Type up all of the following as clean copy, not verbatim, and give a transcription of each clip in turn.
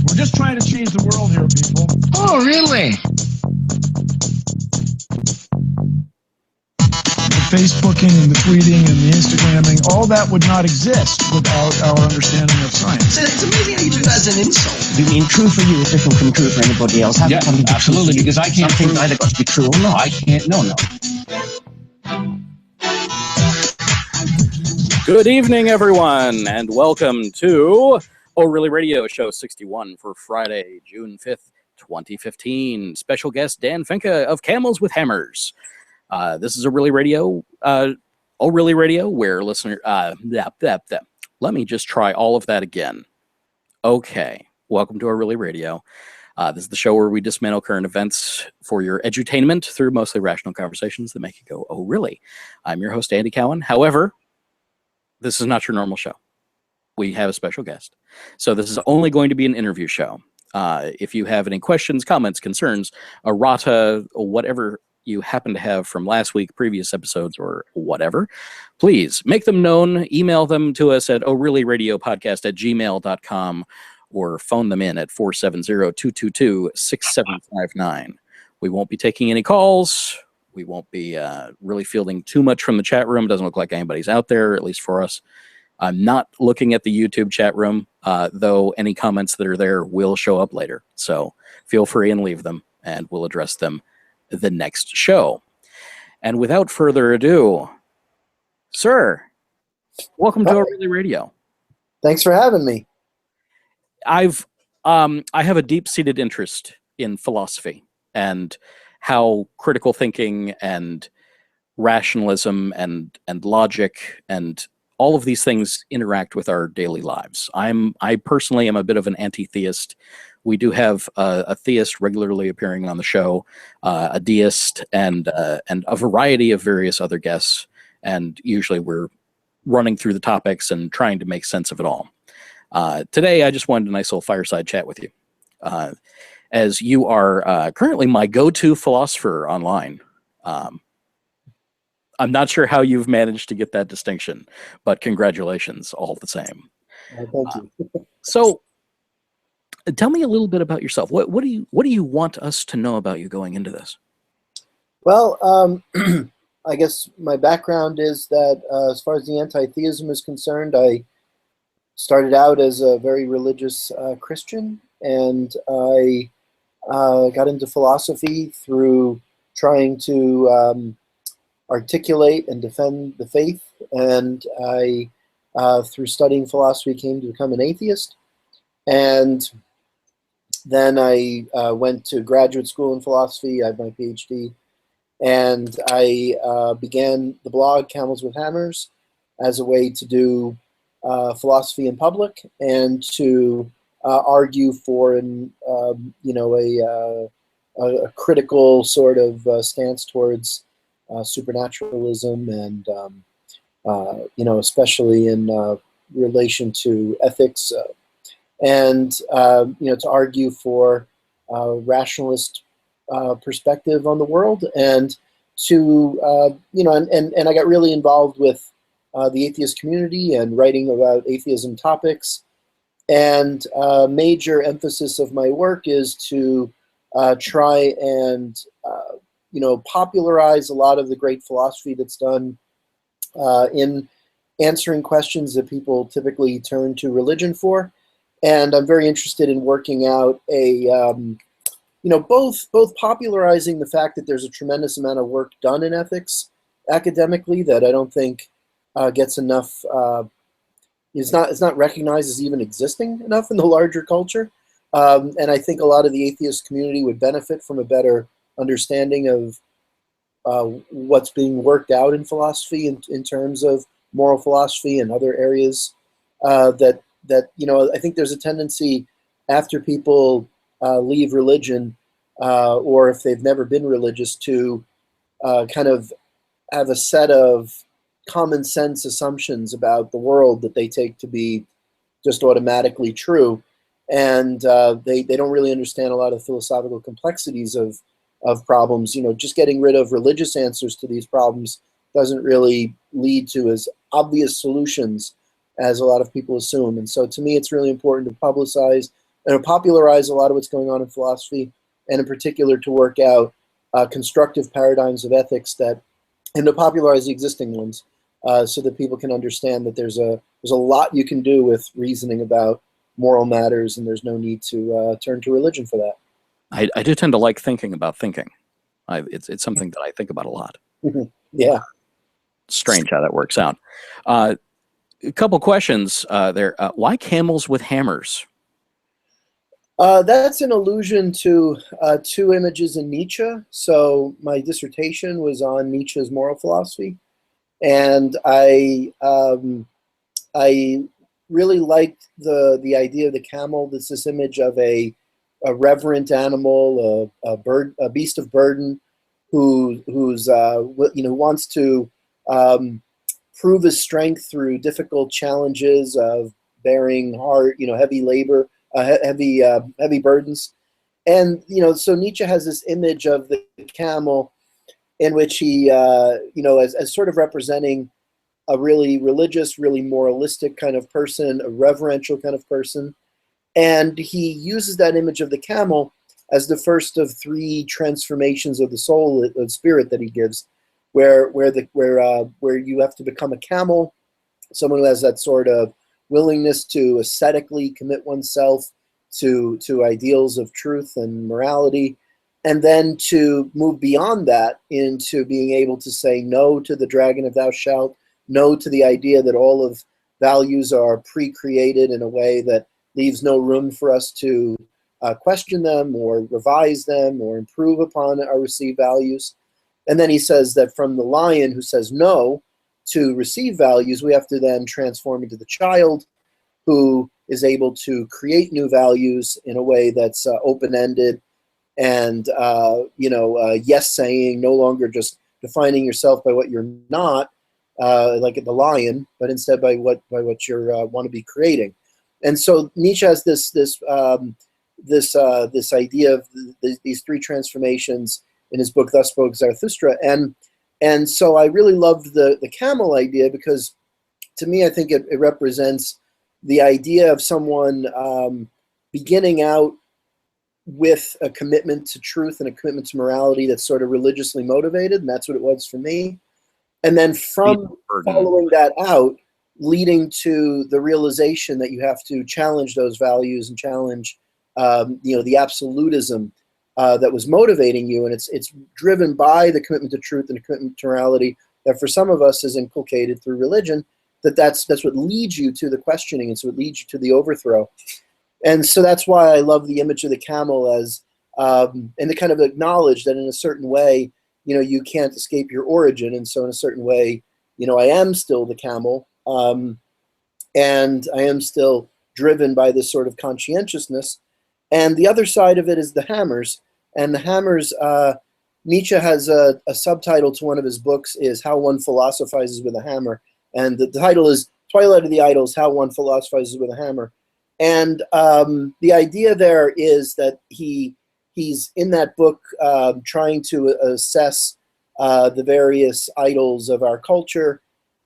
We're just trying to change the world here, people. Oh, really? The Facebooking and the tweeting and the Instagramming, all that would not exist without our understanding of science. It's amazing how you do that as an insult. You mean true for you is different from true for anybody else? Yeah, absolutely, because I can't Something's prove either got to be true or not. I can't. No. Good evening, everyone, and welcome to ORly Radio Show 61 for Friday, June 5th, 2015. Special guest Dan Fincke of Camels with Hammers. This is ORly Radio, where listener. Let me just try all of that again. Okay, welcome to ORly Radio. This is the show where we dismantle current events for your edutainment through mostly rational conversations that make you go, oh, really? I'm your host, Andy Cowan. However, this is not your normal show. We have a special guest. So this is only going to be an interview show. If you have any questions, comments, concerns, errata, whatever you happen to have from last week, previous episodes, or whatever, please make them known. Email them to us at orlyradiopodcast@gmail.com or phone them in at 470-222-6759. We won't be taking any calls. We won't be really fielding too much from the chat room. Doesn't look like anybody's out there, at least for us. I'm not looking at the YouTube chat room, though any comments that are there will show up later. So feel free and leave them, and we'll address them the next show. And without further ado, sir, welcome to ORly Radio. Thanks for having me. I have a deep-seated interest in philosophy and how critical thinking and rationalism and logic and all of these things interact with our daily lives. I personally am a bit of an anti-theist. We do have a theist regularly appearing on the show, a deist, and a variety of various other guests. And usually we're running through the topics and trying to make sense of it all. Today, I just wanted a nice little fireside chat with you. As you are currently my go-to philosopher online. I'm not sure how you've managed to get that distinction, but congratulations all the same. Thank you. So tell me a little bit about yourself. What do you want us to know about you going into this? Well, I guess my background is that as far as the anti-theism is concerned, I started out as a very religious Christian, and I got into philosophy through trying to articulate and defend the faith, and I, through studying philosophy, came to become an atheist. And then I went to graduate school in philosophy. I had my PhD, and I began the blog Camels with Hammers as a way to do philosophy in public and to argue for a critical sort of stance towards supernaturalism and especially in relation to ethics, and to argue for rationalist perspective on the world, and to and I got really involved with the atheist community and writing about atheism topics. And major emphasis of my work is to try and popularize a lot of the great philosophy that's done in answering questions that people typically turn to religion for. And I'm very interested in working out a both popularizing the fact that there's a tremendous amount of work done in ethics academically that I don't think gets enough. Is not recognized as even existing enough in the larger culture, and I think a lot of the atheist community would benefit from a better understanding of what's being worked out in philosophy in terms of moral philosophy and other areas that I think there's a tendency after people leave religion, or if they've never been religious, to kind of have a set of common sense assumptions about the world that they take to be just automatically true, and they don't really understand a lot of philosophical complexities of problems. Just getting rid of religious answers to these problems doesn't really lead to as obvious solutions as a lot of people assume. And so to me, it's really important to publicize and popularize a lot of what's going on in philosophy, and in particular to work out constructive paradigms of ethics and to popularize the existing ones, so that people can understand that there's a lot you can do with reasoning about moral matters, and there's no need to turn to religion for that. I do tend to like thinking about thinking. It's something that I think about a lot. Yeah. Strange how that works out. A couple questions there. Why camels with hammers? That's an allusion to two images in Nietzsche. So my dissertation was on Nietzsche's moral philosophy, and I really liked the idea of the camel. That's this image of a reverent animal, a beast of burden, who's wants to prove his strength through difficult challenges of bearing hard, heavy labor, heavy burdens. And so Nietzsche has this image of the camel, in which he as sort of representing a really religious, really moralistic kind of person, a reverential kind of person. And he uses that image of the camel as the first of three transformations of the soul, of spirit, that he gives, where you have to become a camel, someone who has that sort of willingness to ascetically commit oneself to ideals of truth and morality, and then to move beyond that into being able to say no to the dragon of thou shalt, no to the idea that all of values are pre-created in a way that leaves no room for us to question them or revise them or improve upon our received values. And then he says that from the lion who says no to receive values, we have to then transform into the child who is able to create new values in a way that's open-ended and yes saying, no longer just defining yourself by what you're not, like the lion, but instead by what you want to be creating. And so Nietzsche has this idea of these three transformations in his book Thus Spoke Zarathustra, and so I really loved the camel idea, because to me I think it represents the idea of someone beginning out with a commitment to truth and a commitment to morality that's sort of religiously motivated, and that's what it was for me. And then from following that out, leading to the realization that you have to challenge those values and challenge, the absolutism that was motivating you, and it's driven by the commitment to truth and the commitment to morality that for some of us is inculcated through religion. That's what leads you to the questioning, and so it leads you to the overthrow. And so that's why I love the image of the camel as, and to kind of acknowledge that in a certain way, you can't escape your origin. And so in a certain way, I am still the camel, and I am still driven by this sort of conscientiousness. And the other side of it is the hammers. And the hammers, Nietzsche has a subtitle to one of his books is How One Philosophizes with a Hammer. And the title is Twilight of the Idols, How One Philosophizes with a Hammer. And the idea there is that he's in that book trying to assess the various idols of our culture,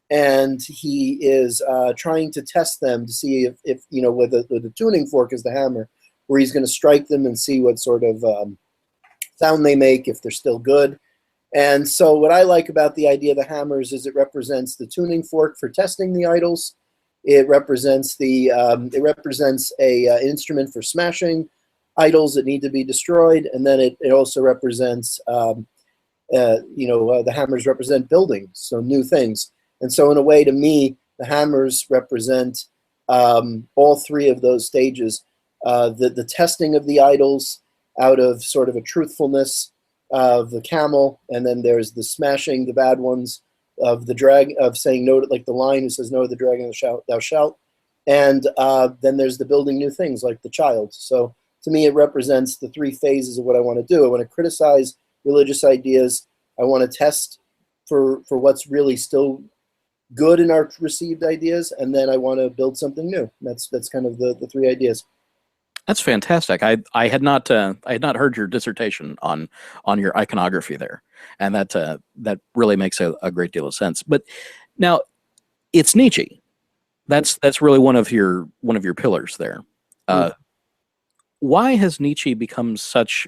and he is trying to test them to see if whether the tuning fork is the hammer, where he's going to strike them and see what sort of sound they make, if they're still good. And so what I like about the idea of the hammers is it represents the tuning fork for testing the idols. It represents a instrument for smashing idols that need to be destroyed, and then it also represents the hammers represent buildings, so new things. And so in a way, to me, the hammers represent all three of those stages: the testing of the idols out of sort of a truthfulness of the camel, and then there's the smashing the bad ones of the drag, of saying no to, like the lion who says no to the dragon thou shalt, and then there's the building new things like the child. So to me, it represents the three phases of what I want to do. I want to criticize religious ideas. I want to test for what's really still good in our received ideas, and then I want to build something new. That's kind of the three ideas. That's fantastic. I had not heard your dissertation on your iconography there, and that really makes a great deal of sense. But Now, it's Nietzsche. That's really one of your pillars there. Why has Nietzsche become such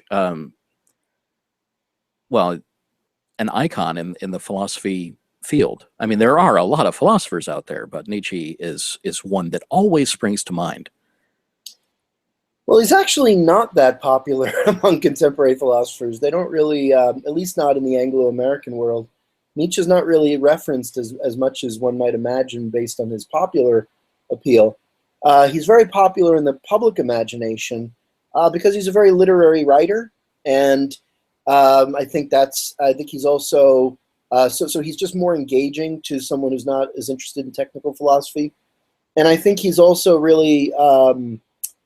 well, an icon in the philosophy field? I mean, there are a lot of philosophers out there, but Nietzsche is one that always springs to mind. Well, he's actually not that popular among contemporary philosophers. They don't really, at least not in the Anglo-American world. Nietzsche's not really referenced as much as one might imagine based on his popular appeal. He's very popular in the public imagination because he's a very literary writer, and I think he's also so he's just more engaging to someone who's not as interested in technical philosophy, and I think he's also really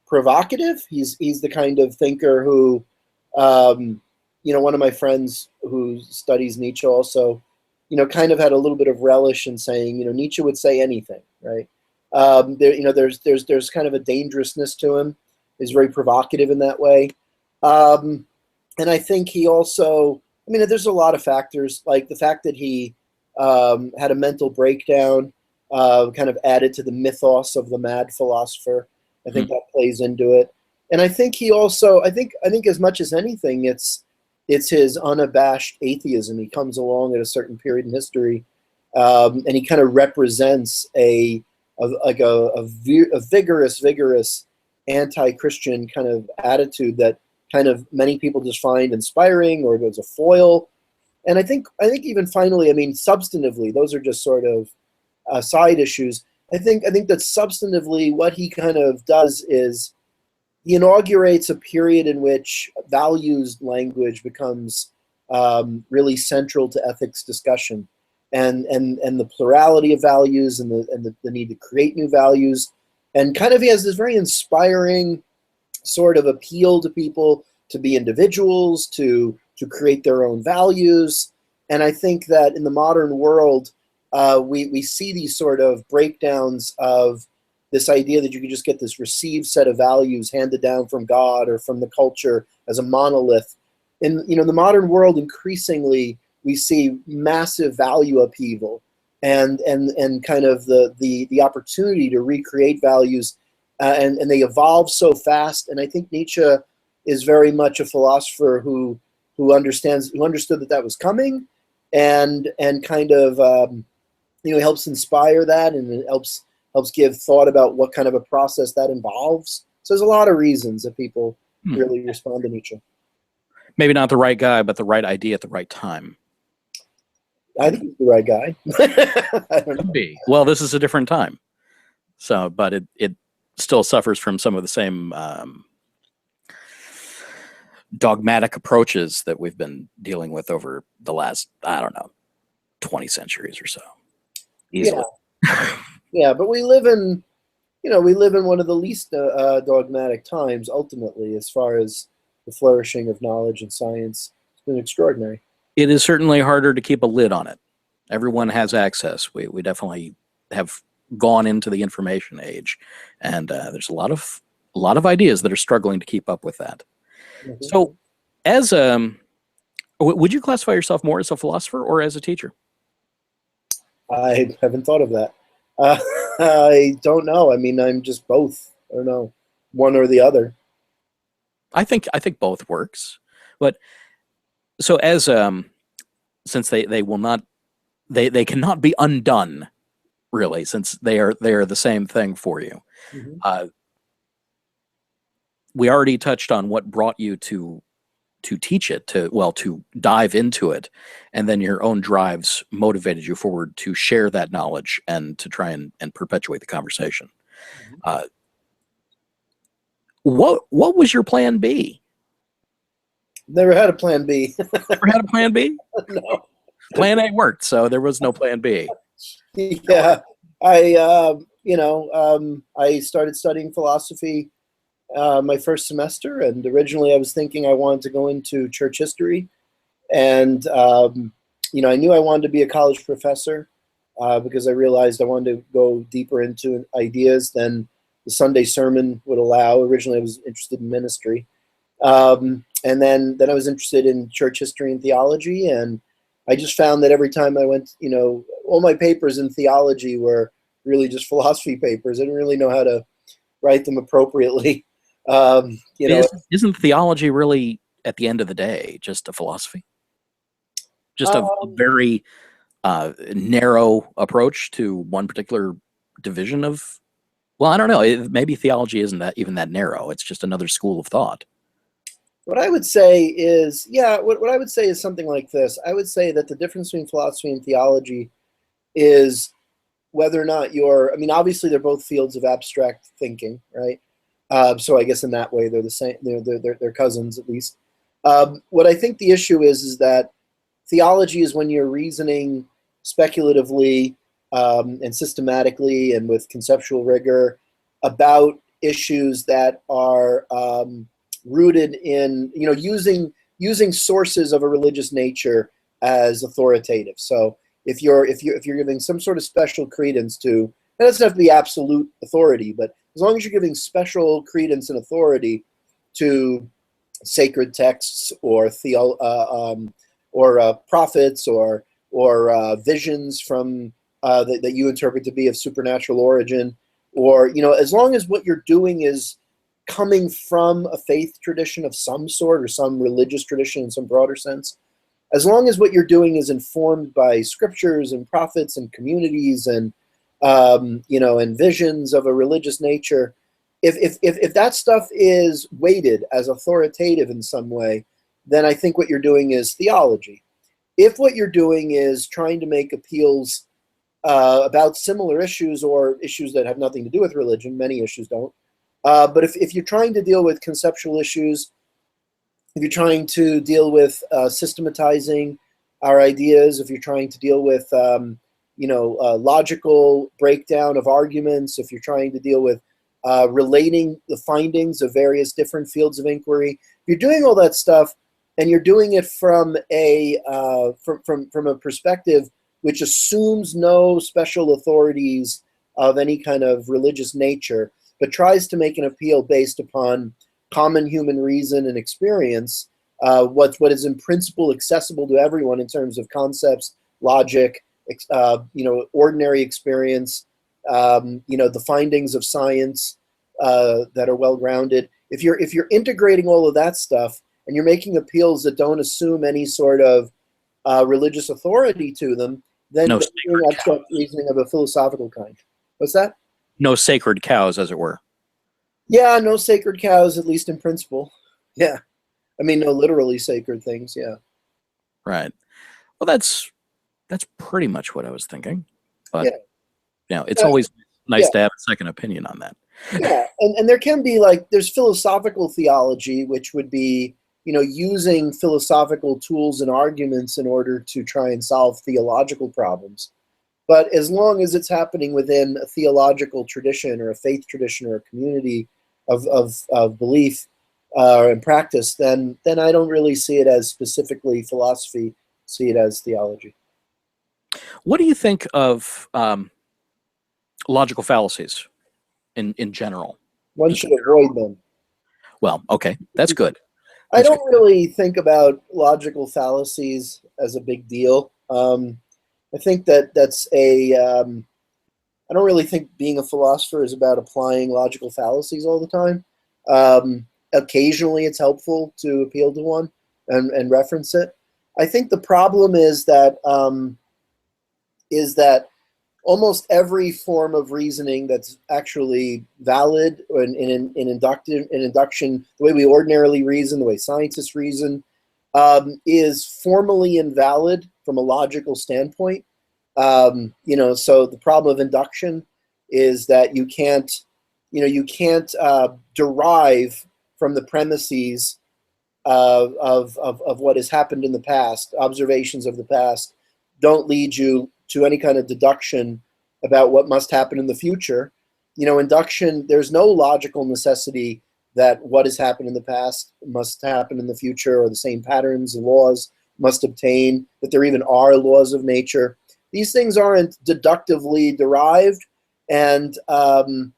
provocative. He's the kind of thinker who, one of my friends who studies Nietzsche also, kind of had a little bit of relish in saying, Nietzsche would say anything, right? There's kind of a dangerousness to him. He's very provocative in that way. And I think he also, there's a lot of factors, like the fact that he had a mental breakdown, kind of added to the mythos of the mad philosopher. I think that plays into it. And I think he also, I think as much as anything, it's his unabashed atheism. He comes along at a certain period in history, and he kind of represents a vigorous anti-Christian kind of attitude that kind of many people just find inspiring, or as a foil. And I think even finally, substantively, those are just sort of side issues. I think that substantively what he kind of does is he inaugurates a period in which values language becomes really central to ethics discussion, and the plurality of values and the need to create new values. And kind of he has this very inspiring sort of appeal to people to be individuals, to create their own values. And I think that in the modern world, we see these sort of breakdowns of this idea that you can just get this received set of values handed down from God or from the culture as a monolith. In the modern world, increasingly we see massive value upheaval and kind of the opportunity to recreate values, and they evolve so fast. And I think Nietzsche is very much a philosopher who understood that was coming, and kind of helps inspire that, and it helps give thought about what kind of a process that involves. So there's a lot of reasons that people really respond to Nietzsche. Maybe not the right guy, but the right idea at the right time. I think he's the right guy. I don't know. Could be. Well, this is a different time. So, but it still suffers from some of the same dogmatic approaches that we've been dealing with over the last, 20 centuries or so. Easily. Yeah, but we live in one of the least dogmatic times, ultimately, as far as the flourishing of knowledge and science. It's been extraordinary. It is certainly harder to keep a lid on it. Everyone has access. We definitely have gone into the information age, and there's a lot of ideas that are struggling to keep up with that. Mm-hmm. So, as would you classify yourself more as a philosopher or as a teacher? I haven't thought of that. I don't know. I'm just both. I don't know, one or the other. I think both works. But so as since they will not, they cannot be undone, really, since they are the same thing for you. Mm-hmm. We already touched on what brought you to teach it, to dive into it, and then your own drives motivated you forward to share that knowledge and to try and perpetuate the conversation. Mm-hmm. What was your plan B? Never had a plan B. Never had a plan B? No. Plan A worked, so there was no plan B. Yeah, I started studying philosophy my first semester, and originally I was thinking I wanted to go into church history, and I knew I wanted to be a college professor because I realized I wanted to go deeper into ideas than the Sunday sermon would allow. Originally I was interested in ministry, and then I was interested in church history and theology, and I just found that every time I went, all my papers in theology were really just philosophy papers. I didn't really know how to write them appropriately. Isn't theology really, at the end of the day, just a philosophy? Just a very narrow approach to one particular division of. Well, I don't know. Maybe theology isn't that even that narrow. It's just another school of thought. What I would say is, what I would say is something like this. I would say that the difference between philosophy and theology is whether or not obviously they're both fields of abstract thinking, right? So I guess in that way they're the same. They're cousins at least. What I think the issue is that theology is when you're reasoning speculatively and systematically and with conceptual rigor about issues that are rooted in using sources of a religious nature as authoritative. So if you're giving some sort of special credence to, it doesn't have to be absolute authority, but as long as you're giving special credence and authority to sacred texts or prophets or visions from that you interpret to be of supernatural origin, or as long as what you're doing is coming from a faith tradition of some sort or some religious tradition in some broader sense, as long as what you're doing is informed by scriptures and prophets and communities and and visions of a religious nature, if that stuff is weighted as authoritative in some way, then I think what you're doing is theology. If what you're doing is trying to make appeals about similar issues or issues that have nothing to do with religion, many issues don't, but if you're trying to deal with conceptual issues, if you're trying to deal with systematizing our ideas, if you're trying to deal with logical breakdown of arguments, if you're trying to deal with relating the findings of various different fields of inquiry, if you're doing all that stuff and you're doing it from a perspective which assumes no special authorities of any kind of religious nature, but tries to make an appeal based upon common human reason and experience, what is in principle accessible to everyone in terms of concepts, logic, ordinary experience, the findings of science that are well grounded. If you're integrating all of that stuff and you're making appeals that don't assume any sort of religious authority to them, then No you're doing abstract reasoning of a philosophical kind. What's that? No sacred cows, as it were. Yeah, no sacred cows, at least in principle. Yeah. I mean, no literally sacred things, yeah. Right. Well, that's pretty much what I was thinking. But, it's always nice to have a second opinion on that. Yeah, and there can be, there's philosophical theology, which would be, using philosophical tools and arguments in order to try and solve theological problems. But as long as it's happening within a theological tradition or a faith tradition or a community of belief and practice, then I don't really see it as specifically philosophy, see it as theology. What do you think of logical fallacies in general? One should avoid them. Well, okay, that's good. I don't really think about logical fallacies as a big deal. I think that's I don't really think being a philosopher is about applying logical fallacies all the time. Occasionally it's helpful to appeal to one and reference it. I think the problem is that almost every form of reasoning that's actually valid in induction, the way we ordinarily reason, the way scientists reason, is formally invalid from a logical standpoint. So the problem of induction is that you can't derive from the premises of what has happened in the past. Observations of the past don't lead you to any kind of deduction about what must happen in the future. Induction, there's no logical necessity that what has happened in the past must happen in the future, or the same patterns and laws must obtain, that there even are laws of nature. These things aren't deductively derived, and the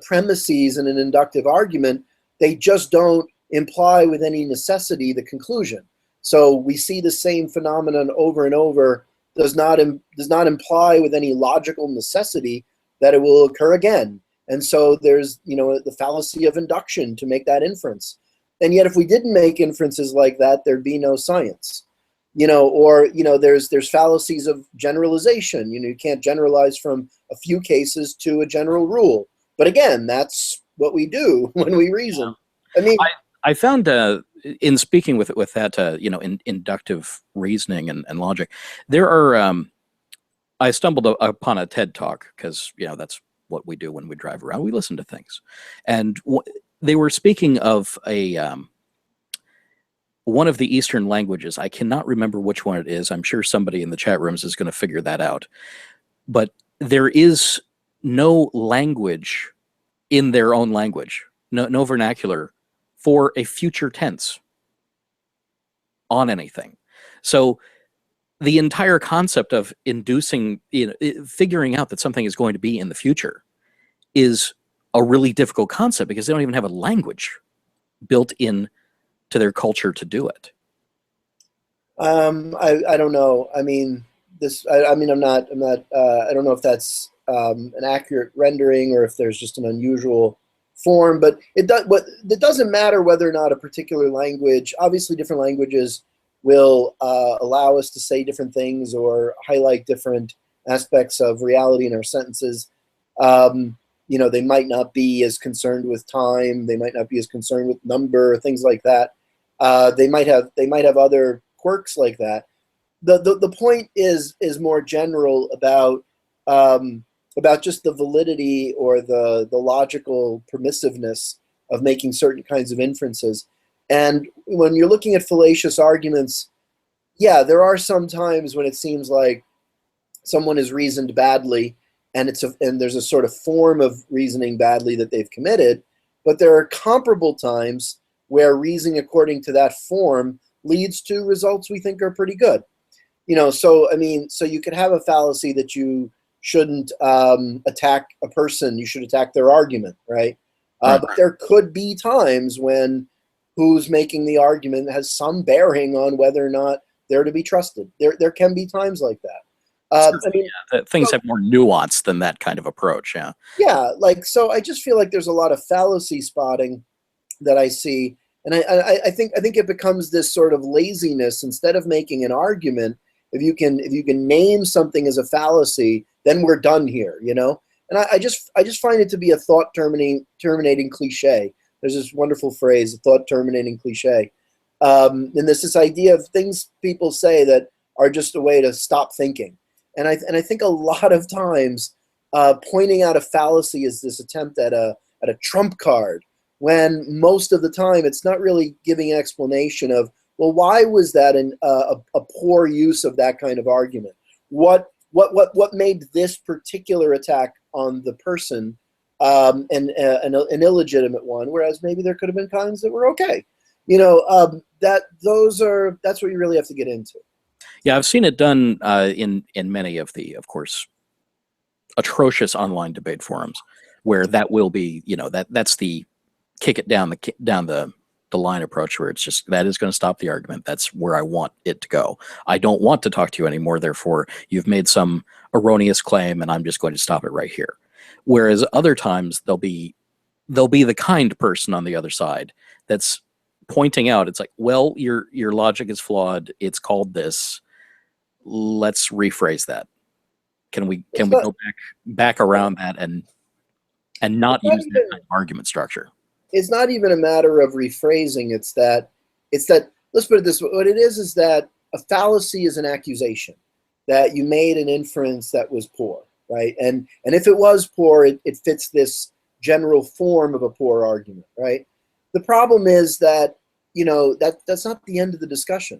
premises in an inductive argument, they just don't imply with any necessity the conclusion. So we see the same phenomenon over and over does not imply with any logical necessity that it will occur again. And so there's, the fallacy of induction to make that inference. And yet if we didn't make inferences like that, there'd be no science. There's fallacies of generalization. You can't generalize from a few cases to a general rule. But again, that's what we do when we reason. I mean, I found in speaking with that, in inductive reasoning and logic, there are, I stumbled upon a TED talk because, that's what we do when we drive around. We listen to things. And they were speaking of one of the Eastern languages. I cannot remember which one it is. I'm sure somebody in the chat rooms is going to figure that out. But there is no language in their own language, no vernacular for a future tense on anything. So the entire concept of inducing, figuring out that something is going to be in the future is a really difficult concept because they don't even have a language built in to their culture to do it. I don't know. I mean, I'm not, I don't know if that's an accurate rendering or if there's just an unusual form, but it doesn't matter whether or not a particular language, obviously different languages will allow us to say different things or highlight different aspects of reality in our sentences. They might not be as concerned with time. They might not be as concerned with number, things like that. They might have other quirks like that. The point is more general about just the validity or the logical permissiveness of making certain kinds of inferences. And when you're looking at fallacious arguments, yeah, there are some times when it seems like someone has reasoned badly, and there's a sort of form of reasoning badly that they've committed. But there are comparable times where reasoning according to that form leads to results we think are pretty good. So you could have a fallacy that you shouldn't attack a person, you should attack their argument, right? But there could be times when who's making the argument has some bearing on whether or not they're to be trusted. There can be times like that. Things have more nuance than that kind of approach, yeah. Yeah, so I just feel like there's a lot of fallacy spotting that I see, and I think it becomes this sort of laziness. Instead of making an argument, if you can name something as a fallacy, then we're done here, And I just find it to be a thought terminating cliche. There's this wonderful phrase, a thought terminating cliche. And there's this idea of things people say that are just a way to stop thinking. And I think a lot of times pointing out a fallacy is this attempt at a trump card, when most of the time it's not really giving an explanation of, well, why was that a poor use of that kind of argument? What made this particular attack on the person an illegitimate one, whereas maybe there could have been kinds that were okay. That's what you really have to get into. Yeah, I've seen it done in many of the, of course, atrocious online debate forums, where that will be, that's the kick it down the line approach, where it's just that is going to stop the argument. That's where I want it to go. I don't want to talk to you anymore. Therefore, you've made some erroneous claim, and I'm just going to stop it right here. Whereas other times there'll be the kind person on the other side that's pointing out, it's like, well, your logic is flawed. It's called this. Let's rephrase that. Can we go back around that and not use that kind of argument structure? It's not even a matter of rephrasing. It's that let's put it this way. What it is that a fallacy is an accusation that you made an inference that was poor, right? And if it was poor, it fits this general form of a poor argument, right? The problem is that that's not the end of the discussion.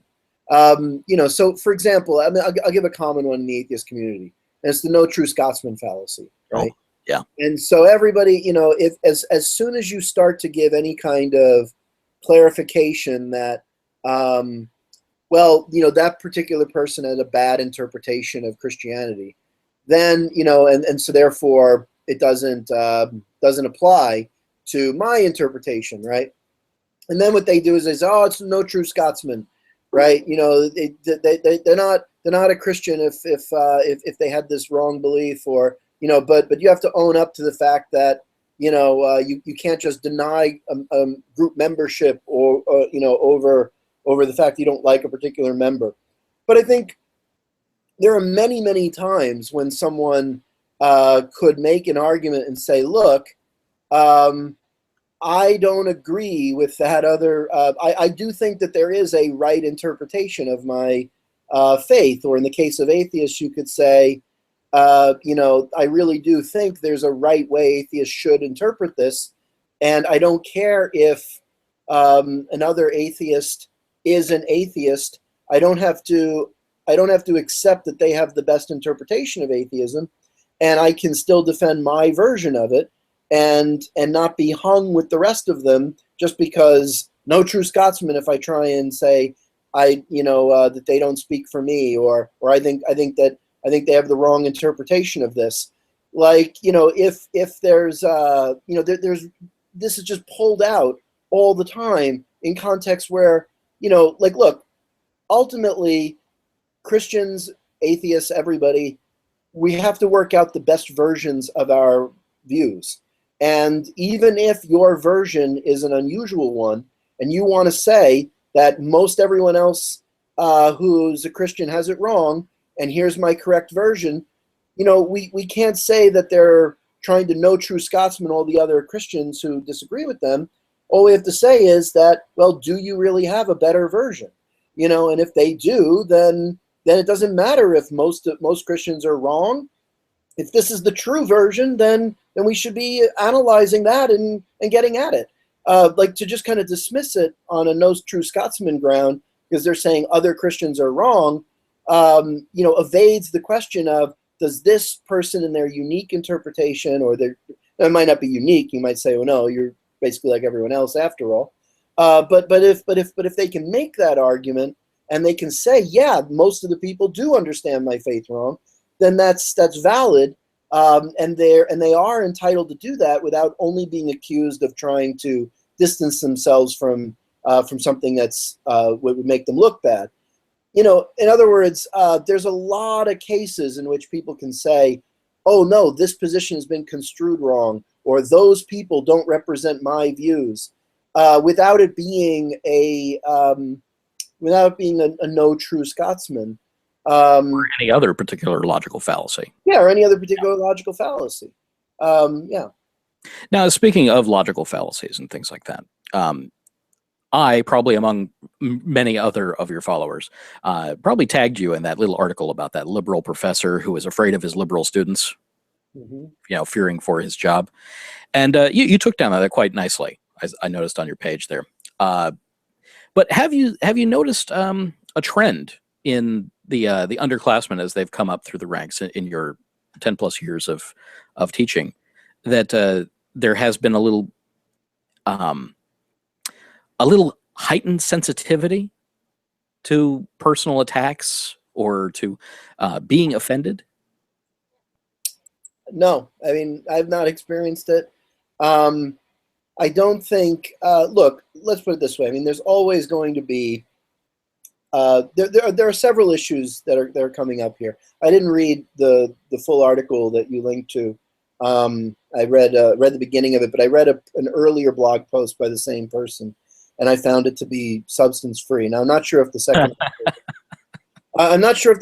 So for example, I'll give a common one in the atheist community, and it's the no true Scotsman fallacy, right? Oh, yeah. And so everybody, if as soon as you start to give any kind of clarification that, that particular person had a bad interpretation of Christianity, then and so therefore it doesn't apply to my interpretation, right? And then what they do is they say, oh, it's no true Scotsman, right? They're a Christian if they had this wrong belief, or but you have to own up to the fact that you can't just deny group membership or over the fact you don't like a particular member. But I think there are many times when someone could make an argument and say, look, I don't agree with that other. I do think that there is a right interpretation of my faith, or in the case of atheists, you could say, I really do think there's a right way atheists should interpret this, and I don't care if another atheist is an atheist. I don't have to accept that they have the best interpretation of atheism, and I can still defend my version of it, and not be hung with the rest of them just because no true Scotsman if I try and say that they don't speak for me, or I think they have the wrong interpretation of this. Like, if there's there's this is just pulled out all the time in contexts where, like, look, ultimately Christians, atheists, everybody, we have to work out the best versions of our views. And even if your version is an unusual one, and you want to say that most everyone else who's a Christian has it wrong, and here's my correct version, we can't say that they're trying to no true Scotsman all the other Christians who disagree with them. All we have to say is that, well, do you really have a better version? And if they do, then it doesn't matter if most Christians are wrong. If this is the true version, then we should be analyzing that and getting at it. Like, to just kind of dismiss it on a no true Scotsman ground because they're saying other Christians are wrong, evades the question of, does this person in their unique interpretation, or it might not be unique, you might say, oh no, you're basically like everyone else after all. But if they can make that argument, and they can say, yeah, most of the people do understand my faith wrong, then that's valid, and they are entitled to do that without only being accused of trying to distance themselves from something that's would make them look bad. In other words, there's a lot of cases in which people can say, oh no, this position has been construed wrong, or those people don't represent my views, without it being a no true Scotsman. Or any other particular logical fallacy. Yeah, or any other particular logical fallacy. Yeah. Now, speaking of logical fallacies and things like that, I, probably among many other of your followers, probably tagged you in that little article about that liberal professor who was afraid of his liberal students, fearing for his job. And you took down that quite nicely, as I noticed on your page there. But have you noticed a trend in the underclassmen as they've come up through the ranks in your 10 plus years of teaching, that there has been a little heightened sensitivity to personal attacks or to being offended? No, I mean, I've not experienced it. I don't think, look, let's put it this way. I mean, there's always going to be, there are several issues that are coming up here. I didn't read the full article that you linked to. I read the beginning of it, but I read an earlier blog post by the same person, and I found it to be substance free. Now, I'm not sure if the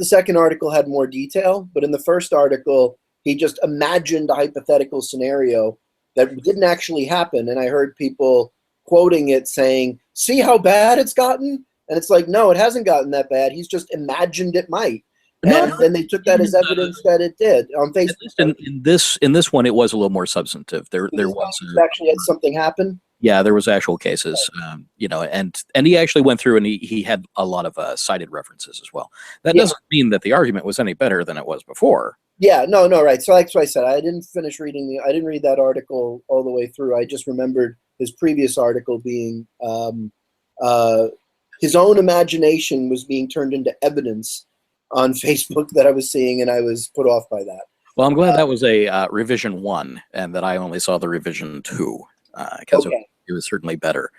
second article had more detail, but in the first article, he just imagined a hypothetical scenario that didn't actually happen, and I heard people quoting it saying, "See how bad it's gotten?" And it's like, no, it hasn't gotten that bad. He's just imagined it might. And then they took that as evidence that it did on Facebook. In this one, it was a little more substantive. There was actually had something happen. Yeah, there was actual cases, and he actually went through and he had a lot of cited references as well. That doesn't mean that the argument was any better than it was before. Yeah, no, right. So that's what I said. I didn't finish reading I didn't read that article all the way through. I just remembered his previous article being his own imagination was being turned into evidence on Facebook that I was seeing, and I was put off by that. Well, I'm glad that was a revision 1, and that I only saw the revision 2, because it was certainly better.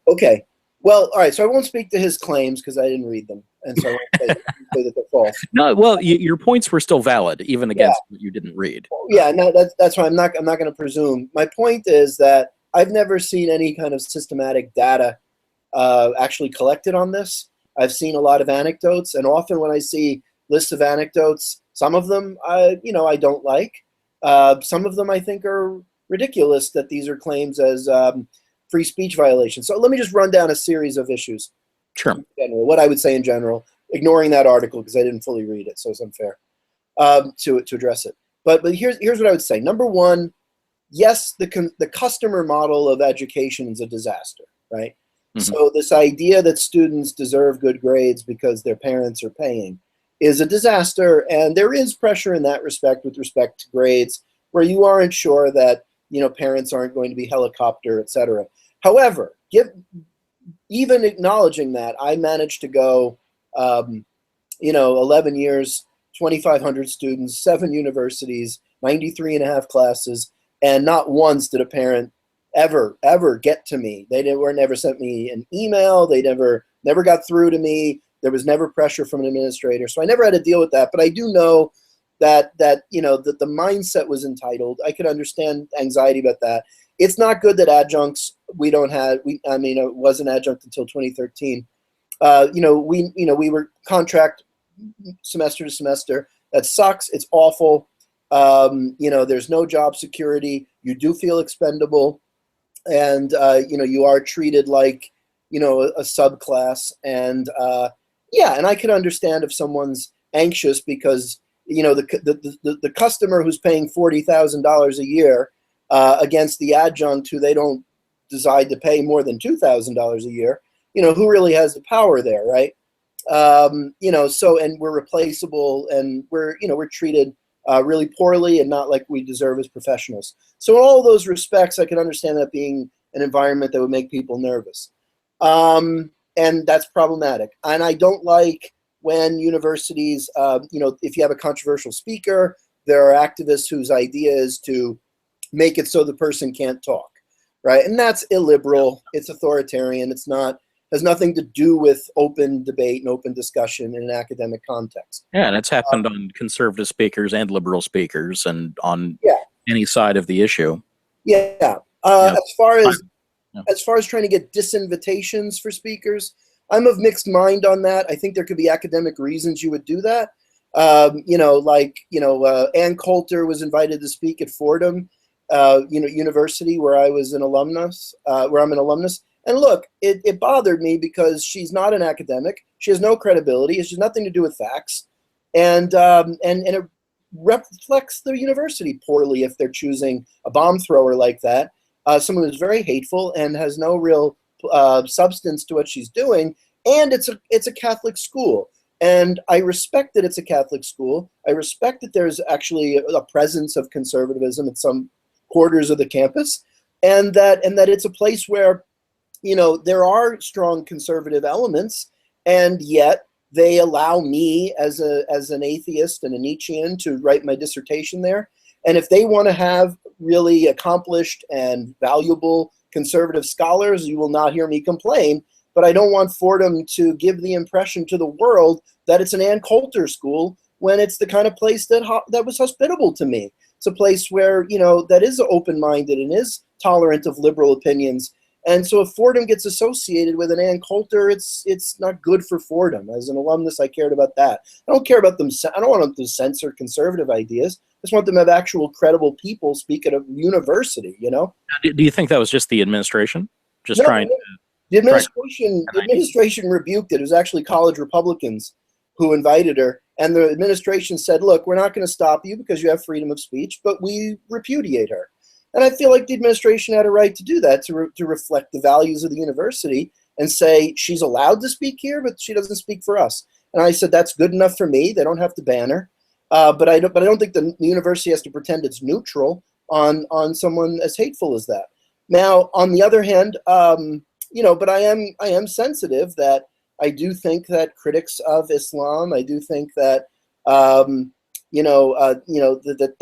Okay. Well, all right. So I won't speak to his claims because I didn't read them, and so I won't say that they're false. No, well, your points were still valid, even against what you didn't read. Yeah, no, that's why I'm not going to presume. My point is that I've never seen any kind of systematic data actually collected on this. I've seen a lot of anecdotes, and often when I see lists of anecdotes, some of them I don't like. Some of them I think are ridiculous that these are claims as free speech violations. So let me just run down a series of issues. Sure. In general, what I would say in general, ignoring that article because I didn't fully read it, so it's unfair to address it. But here's what I would say. Number one, yes, the customer model of education is a disaster, right? Mm-hmm. So this idea that students deserve good grades because their parents are paying is a disaster, and there is pressure in that respect with respect to grades, where you aren't sure that parents aren't going to be helicopter, etc. However, even acknowledging that, I managed to go, 11 years, 2,500 students, 7 universities, 93 and a half classes, and not once did a parent ever get to me. They never sent me an email. They never got through to me. There was never pressure from an administrator, so I never had to deal with that. But I do know that the mindset was entitled. I could understand anxiety about that. It's not good that adjuncts it wasn't adjunct until 2013. We were contract semester to semester. That sucks. It's awful. There's no job security. You do feel expendable, and you are treated like a subclass. And and I could understand if someone's anxious because the customer who's paying $40,000 a year against the adjunct who they don't decide to pay more than $2,000 a year, who really has the power there, right? And we're replaceable, and we're treated really poorly and not like we deserve as professionals. So in all those respects, I can understand that being an environment that would make people nervous. And that's problematic. And I don't like when universities, if you have a controversial speaker, there are activists whose idea is to make it so the person can't talk, right? And that's illiberal. It's authoritarian. Has nothing to do with open debate and open discussion in an academic context. Yeah, and it's happened on conservative speakers and liberal speakers and on any side of the issue. Yeah. As far as trying to get disinvitations for speakers, I'm of mixed mind on that. I think there could be academic reasons you would do that. Ann Coulter was invited to speak at Fordham, University, where I'm an alumnus. And look, it bothered me because she's not an academic. She has no credibility. It has nothing to do with facts, and it reflects the university poorly if they're choosing a bomb thrower like that, someone who's very hateful and has no real substance to what she's doing. And it's a Catholic school, and I respect that it's a Catholic school. I respect that there's actually a presence of conservatism at some quarters of the campus, and that it's a place where there are strong conservative elements, and yet they allow me as an atheist and a Nietzschean to write my dissertation there. And if they want to have really accomplished and valuable conservative scholars, you will not hear me complain. But I don't want Fordham to give the impression to the world that it's an Ann Coulter school when it's the kind of place that was hospitable to me. It's a place where, that is open-minded and is tolerant of liberal opinions. And so if Fordham gets associated with an Ann Coulter, it's not good for Fordham. As an alumnus, I cared about that. I don't care about them. I don't want them to censor conservative ideas. I just want them to have actual credible people speak at a university, Do you think that was just the administration? The administration rebuked it. It was actually college Republicans who invited her. And the administration said, look, we're not going to stop you because you have freedom of speech, but we repudiate her. And I feel like the administration had a right to do that, to reflect the values of the university and say she's allowed to speak here, but she doesn't speak for us. And I said, that's good enough for me. They don't have to ban her. But I don't think the university has to pretend it's neutral on someone as hateful as that. Now, on the other hand, but I am sensitive that I do think that critics of Islam, I do think that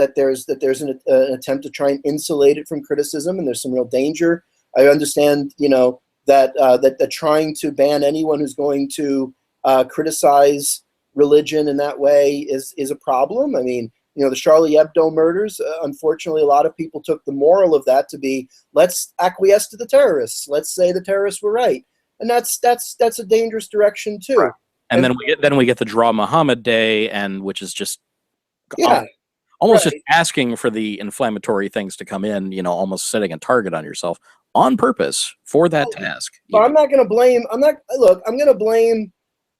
that there's an attempt to try and insulate it from criticism, and there's some real danger. I understand, that trying to ban anyone who's going to criticize religion in that way is a problem. I mean, the Charlie Hebdo murders, unfortunately, a lot of people took the moral of that to be, let's acquiesce to the terrorists. Let's say the terrorists were right. And that's a dangerous direction too. Right. And then we get the Draw Muhammad Day, and which is just almost just asking for the inflammatory things to come in, almost setting a target on yourself on purpose for that task. But I'm not going to blame. I'm going to blame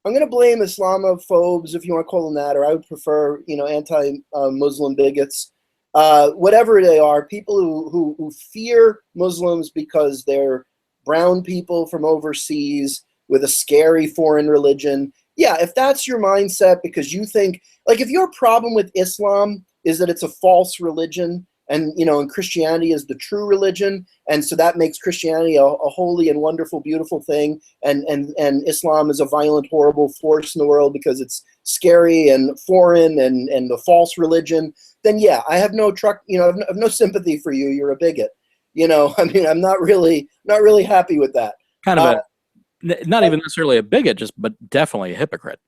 Islamophobes, if you want to call them that, or I would prefer, anti-Muslim bigots, whatever they are, people who fear Muslims because they're brown people from overseas with a scary foreign religion. Yeah, if that's your mindset because you think, if your problem with Islam is that it's a false religion, and and Christianity is the true religion, and so that makes Christianity a holy and wonderful, beautiful thing, and Islam is a violent, horrible force in the world because it's scary and foreign and the false religion, then yeah, I have no I have no sympathy for you. You're a bigot. I mean, I'm not really happy with that. Kind of not even necessarily a bigot, but definitely a hypocrite.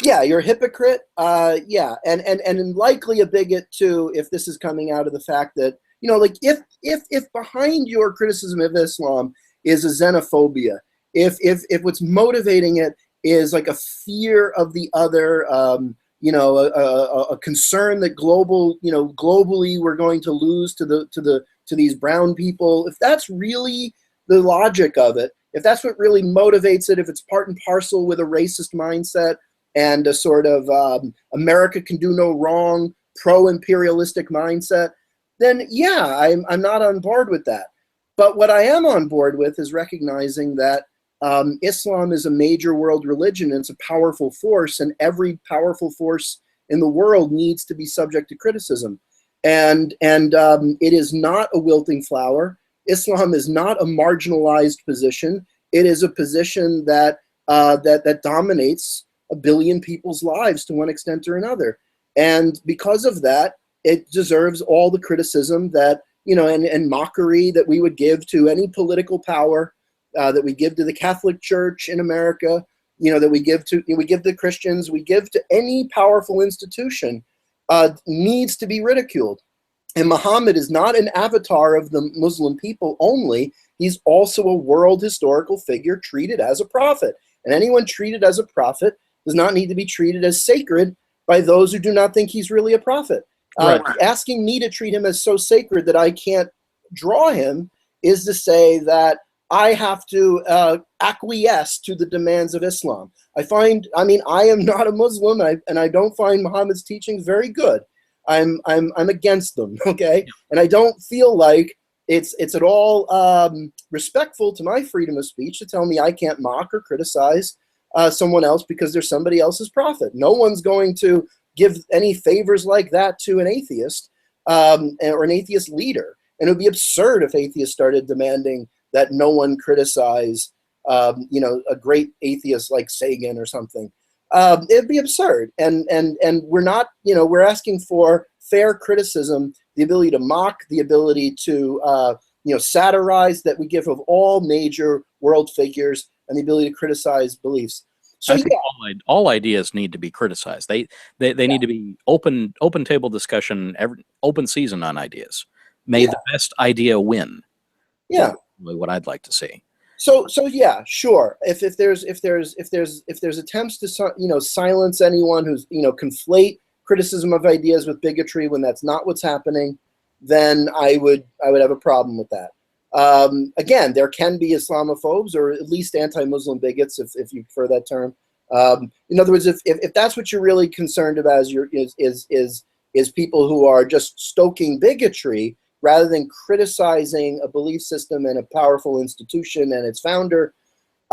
Yeah, you're a hypocrite. Yeah, and likely a bigot too, if this is coming out of the fact that if behind your criticism of Islam is a xenophobia, if what's motivating it is like a fear of the other, a concern that globally we're going to lose to these brown people. If that's really the logic of it, if that's what really motivates it, if it's part and parcel with a racist mindset and a sort of America can do no wrong, pro-imperialistic mindset, then yeah, I'm not on board with that. But what I am on board with is recognizing that Islam is a major world religion and it's a powerful force, and every powerful force in the world needs to be subject to criticism. And it is not a wilting flower. Islam is not a marginalized position. It is a position that dominates a billion people's lives to one extent or another. And because of that, it deserves all the criticism that, and mockery that we would give to any political power, that we give to the Catholic Church in America, that we give to the Christians, we give to any powerful institution, needs to be ridiculed. And Muhammad is not an avatar of the Muslim people only. He's also a world historical figure treated as a prophet. And anyone treated as a prophet does not need to be treated as sacred by those who do not think he's really a prophet. Right. Asking me to treat him as so sacred that I can't draw him is to say that I have to acquiesce to the demands of Islam. I am not a Muslim, and I don't find Muhammad's teachings very good. I'm against them, okay? And I don't feel like it's at all respectful to my freedom of speech to tell me I can't mock or criticize someone else because they're somebody else's prophet. No one's going to give any favors like that to an atheist or an atheist leader. And it would be absurd if atheists started demanding that no one criticize, a great atheist like Sagan or something. It'd be absurd. And we're not, we're asking for fair criticism, the ability to mock, the ability to, satirize that we give of all major world figures, and the ability to criticize beliefs. So I think all ideas need to be criticized. They need to be open table discussion, open season on ideas. May the best idea win. Yeah, really what I'd like to see. So yeah, sure. If there's attempts to silence anyone who's conflate criticism of ideas with bigotry when that's not what's happening, then I would have a problem with that. Again, there can be Islamophobes or at least anti-Muslim bigots, if you prefer that term. In other words, if that's what you're really concerned about is people who are just stoking bigotry rather than criticizing a belief system and a powerful institution and its founder.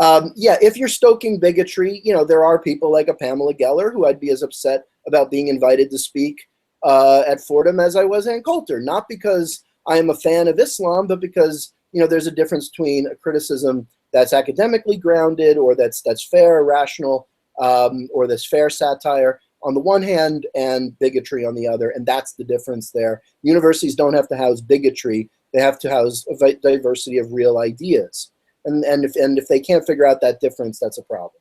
If you're stoking bigotry, there are people like a Pamela Geller who I'd be as upset about being invited to speak at Fordham as I was Ann Coulter, not because I am a fan of Islam, but because there's a difference between a criticism that's academically grounded or that's fair, rational, or that's fair satire on the one hand and bigotry on the other, and that's the difference there. Universities don't have to house bigotry; they have to house a diversity of real ideas. And if they can't figure out that difference, that's a problem.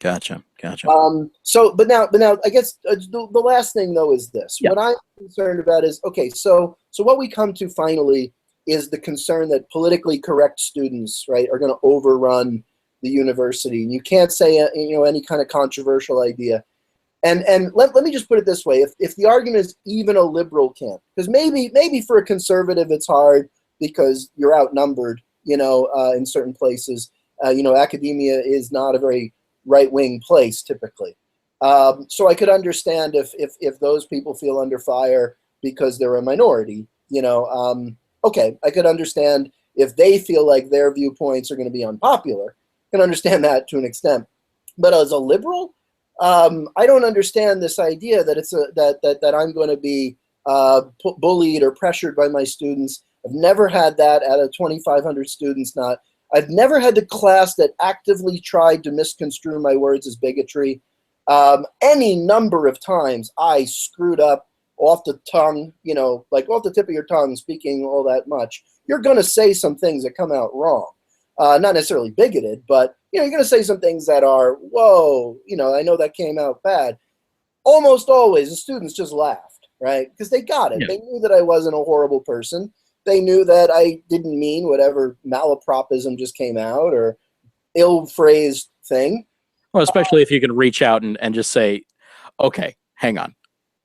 Gotcha. But now, I guess the last thing though is this. Yeah. What I'm concerned about is, okay, so what we come to finally is the concern that politically correct students, right, are going to overrun the university. And you can't say, any kind of controversial idea. And let me just put it this way. If the argument is even a liberal camp, because maybe for a conservative it's hard because you're outnumbered, in certain places. Academia is not a very right-wing place typically. So I could understand if those people feel under fire because they're a minority, okay, I could understand if they feel like their viewpoints are going to be unpopular. I can understand that to an extent. But as a liberal, I don't understand this idea that it's that I'm going to be bullied or pressured by my students. I've never had that out of 2,500 students. I've never had the class that actively tried to misconstrue my words as bigotry. Any number of times I screwed up off the tongue, like off the tip of your tongue, speaking all that much. You're going to say some things that come out wrong. Not necessarily bigoted, but you're going to say some things that are, whoa, I know that came out bad. Almost always the students just laughed, right? Because they got it. Yeah. They knew that I wasn't a horrible person. They knew that I didn't mean whatever malapropism just came out or ill-phrased thing. Well, especially if you can reach out and just say, okay, hang on.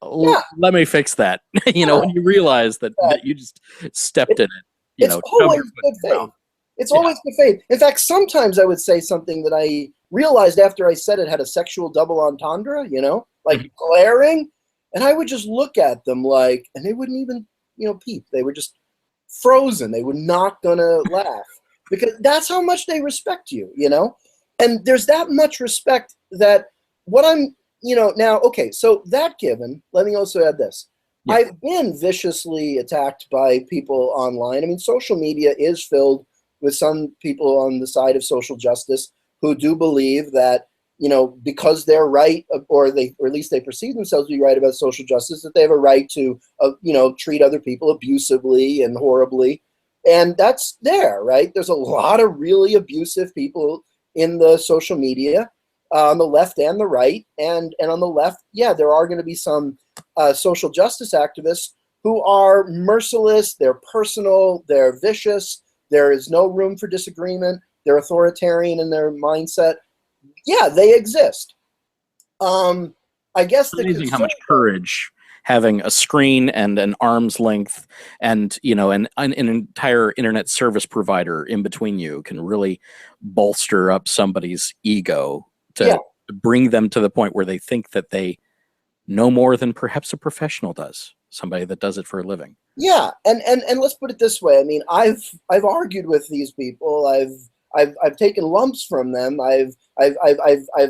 Yeah. Let me fix that. When you realize that you just stepped in it. It's always good faith. It's always good faith. In fact, sometimes I would say something that I realized after I said it had a sexual double entendre, like glaring. And I would just look at them and they wouldn't even, peep. They were just frozen. They were not going to laugh because that's how much they respect you, And there's that much respect that what I'm, now, okay, so that given, let me also add this. Yeah. I've been viciously attacked by people online. I mean, social media is filled with some people on the side of social justice who do believe that, because they're right, or at least they perceive themselves to be right about social justice, that they have a right to, treat other people abusively and horribly. And that's there, right? There's a lot of really abusive people in the social media, on the left and the right. And on the left, yeah, there are going to be some social justice activists who are merciless, they're personal, they're vicious, there is no room for disagreement, they're authoritarian in their mindset. Yeah, they exist. I guess it's amazing how much courage having a screen and an arm's length and an entire internet service provider in between you can really bolster up somebody's ego to bring them to the point where they think that they know more than perhaps a professional does, somebody that does it for a living. Yeah, and let's put it this way. I mean, I've argued with these people. I've taken lumps from them. I've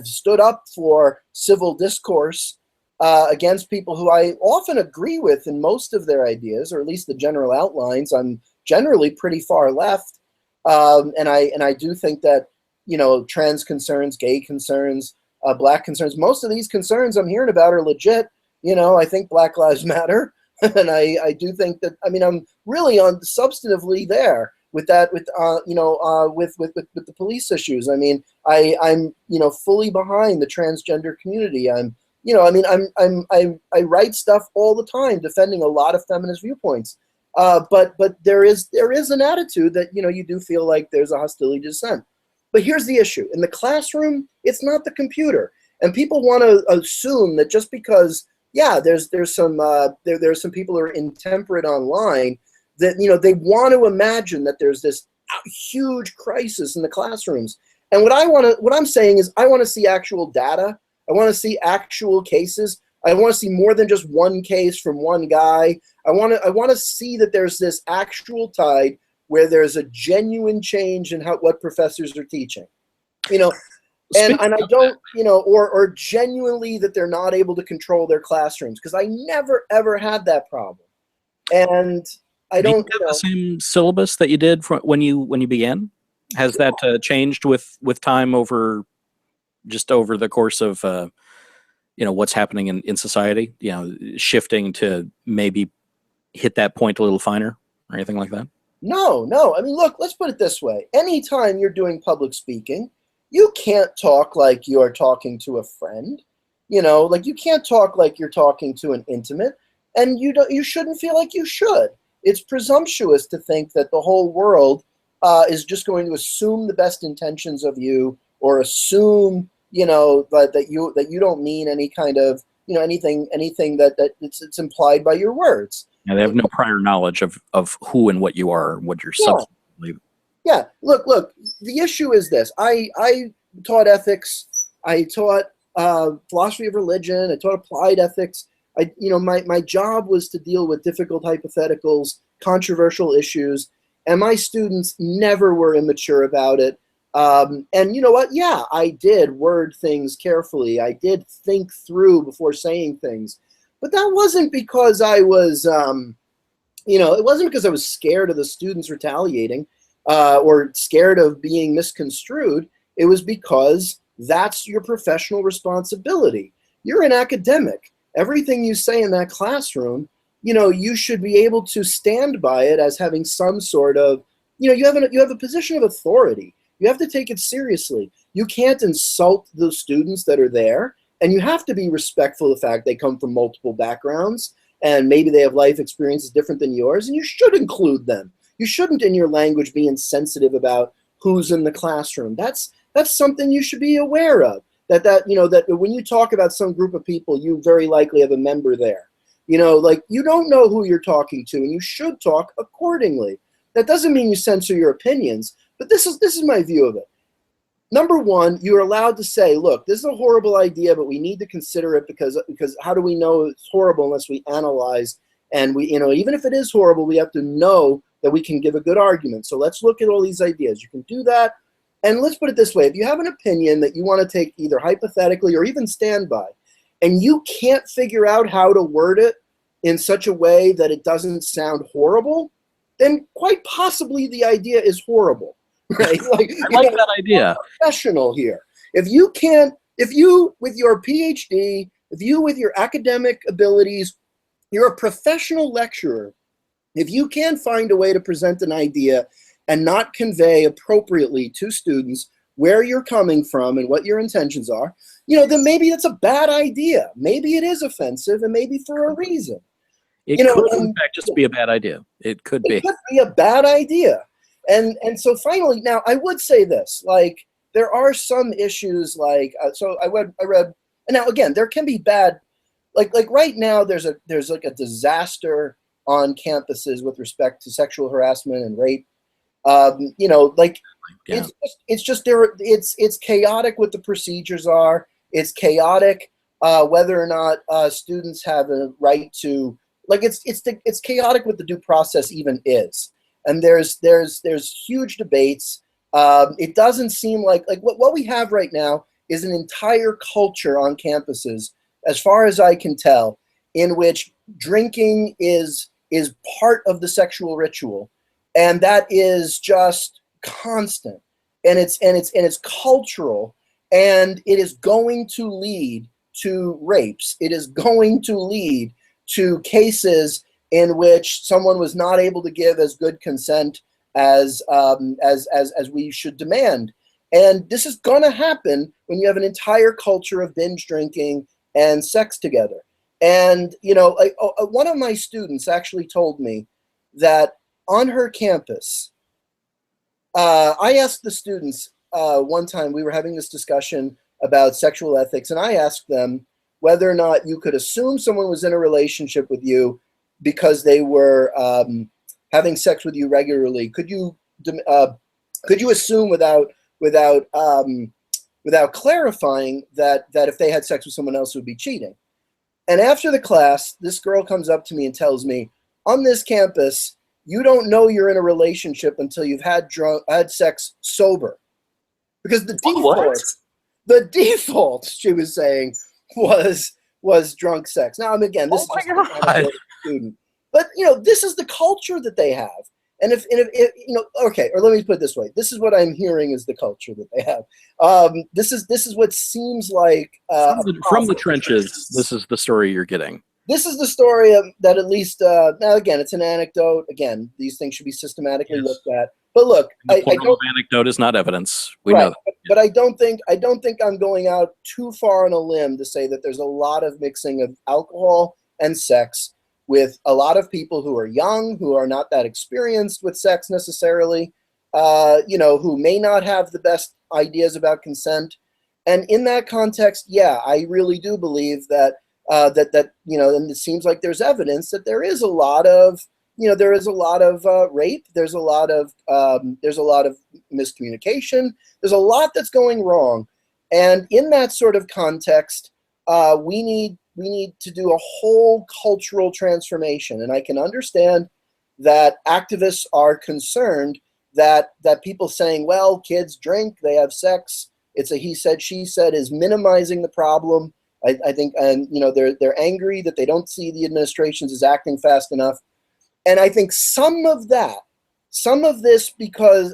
stood up for civil discourse against people who I often agree with in most of their ideas, or at least the general outlines. I'm generally pretty far left, and I do think that trans concerns, gay concerns, black concerns, most of these concerns I'm hearing about are legit. I think Black Lives Matter, and I do think that. I mean, I'm really on substantively there with that, with the police issues. I mean, I'm fully behind the transgender community. I write stuff all the time defending a lot of feminist viewpoints. But there is an attitude that you do feel like there's a hostility to dissent. But here's the issue: in the classroom, it's not the computer, and people want to assume that just because there's some people who are intemperate online, that they want to imagine that there's this huge crisis in the classrooms. And what I'm saying is I want to see actual data. I want to see actual cases. I want to see more than just one case from one guy. I want to see that there's this actual tide where there's a genuine change in what professors are teaching. And I don't, or genuinely that they're not able to control their classrooms, because I never ever had that problem. And I don't have the same syllabus that you did when you began. Has that changed with time over the course of what's happening in society? Shifting to maybe hit that point a little finer or anything like that? No. I mean, look, let's put it this way. Anytime you're doing public speaking, you can't talk like you're talking to a friend. Like you can't talk like you're talking to an intimate, and you shouldn't feel like you should. It's presumptuous to think that the whole world is just going to assume the best intentions of you, or assume, that you don't mean any kind of, anything that it's implied by your words. Yeah, they have no prior knowledge of who and what you are, what you're substantively. Yeah. Look. The issue is this. I taught ethics. I taught philosophy of religion. I taught applied ethics. My job was to deal with difficult hypotheticals, controversial issues, and my students never were immature about it. And you know what? Yeah, I did word things carefully. I did think through before saying things. But that wasn't because I was, it wasn't because I was scared of the students retaliating or scared of being misconstrued. It was because that's your professional responsibility. You're an academic. Everything you say in that classroom, you should be able to stand by it as having some sort of, you have a position of authority. You have to take it seriously. You can't insult the students that are there. And you have to be respectful of the fact they come from multiple backgrounds and maybe they have life experiences different than yours, and you should include them. You shouldn't in your language be insensitive about who's in the classroom. That's something you should be aware of. That when you talk about some group of people, you very likely have a member there. Like you don't know who you're talking to, and you should talk accordingly. That doesn't mean you censor your opinions, but this is my view of it. Number one, you're allowed to say, look, this is a horrible idea, but we need to consider it because how do we know it's horrible unless we analyze? And we, even if it is horrible, we have to know that we can give a good argument. So let's look at all these ideas. You can do that. And let's put it this way. If you have an opinion that you want to take either hypothetically or even stand by, and you can't figure out how to word it in such a way that it doesn't sound horrible, then quite possibly the idea is horrible. Right? Like, I like that idea. Professional here. If you with your PhD, if you with your academic abilities, you're a professional lecturer. If you can find a way to present an idea and not convey appropriately to students where you're coming from and what your intentions are, then maybe it's a bad idea. Maybe it is offensive, and maybe for a reason. It could, in fact, just be a bad idea. It could be a bad idea. And so finally, now I would say this, like there are some issues like, so I read, and now again, there can be bad, like right now there's like a disaster on campuses with respect to sexual harassment and rape. It's chaotic what the procedures are. It's chaotic whether or not students have a right to, like it's chaotic what the due process even is. And there's huge debates. It doesn't seem like what we have right now is an entire culture on campuses, as far as I can tell, in which drinking is part of the sexual ritual, and that is just constant, and it's cultural, and it is going to lead to rapes. It is going to lead to cases in which someone was not able to give as good consent as we should demand. And this is going to happen when you have an entire culture of binge drinking and sex together. And, one of my students actually told me that on her campus, I asked the students one time, we were having this discussion about sexual ethics, and I asked them whether or not you could assume someone was in a relationship with you because they were having sex with you regularly. Could you assume without clarifying that if they had sex with someone else, it would be cheating? And after the class, this girl comes up to me and tells me, on this campus, you don't know you're in a relationship until you've had sex sober, because the default, she was saying, was drunk sex. Now, again, this is just a student, but this is the culture that they have. And if okay, or let me put it this way: this is what I'm hearing is the culture that they have. This is what seems like from the trenches. This is the story you're getting. this is the story that at least, now again, it's an anecdote. Again, these things should be systematically looked at. But look, The plural of anecdote is not evidence. We know that. But I don't think I'm going out too far on a limb to say that there's a lot of mixing of alcohol and sex with a lot of people who are young, who are not that experienced with sex necessarily, who may not have the best ideas about consent. And in that context, yeah, I really do believe that and it seems like there's evidence that there is a lot of rape. There's a lot of miscommunication. There's a lot that's going wrong, and in that sort of context, we need to do a whole cultural transformation. And I can understand that activists are concerned that people saying, well, kids drink, they have sex, it's a he said, she said, is minimizing the problem. I think, and they're angry that they don't see the administrations as acting fast enough. And I think some of this because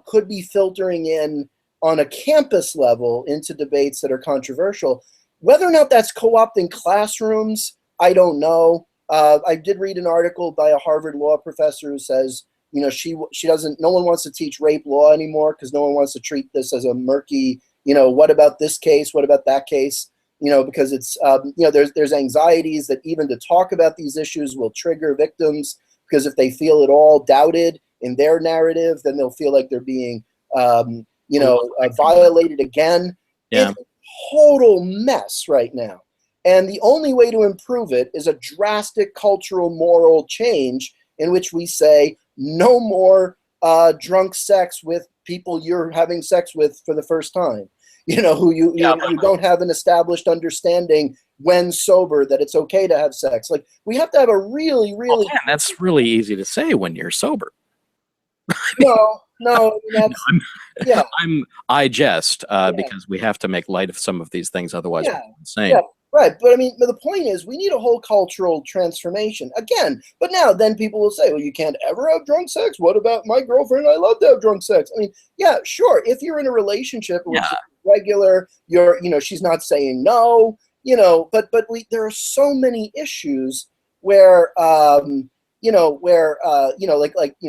could be filtering in on a campus level into debates that are controversial. Whether or not that's co-opting classrooms, I don't know. I did read an article by a Harvard law professor who says, she doesn't. No one wants to teach rape law anymore because no one wants to treat this as a murky. What about this case? What about that case? Because it's there's anxieties that even to talk about these issues will trigger victims. Because if they feel at all doubted in their narrative, then they'll feel like they're being, violated again. Yeah. It's a total mess right now. And the only way to improve it is a drastic cultural moral change in which we say no more drunk sex with people you're having sex with for the first time. Who you don't have an established understanding when sober that it's okay to have sex. Like, we have to have a really, really... Well, that's really easy to say when you're sober. No, that's... Yeah. I jest because we have to make light of some of these things, otherwise we're insane. Yeah, right. But the point is, we need a whole cultural transformation. Again, but then people will say, well, you can't ever have drunk sex. What about my girlfriend? I love to have drunk sex. Yeah, sure. If you're in a relationship which is regular, she's not saying no, but there are so many issues where,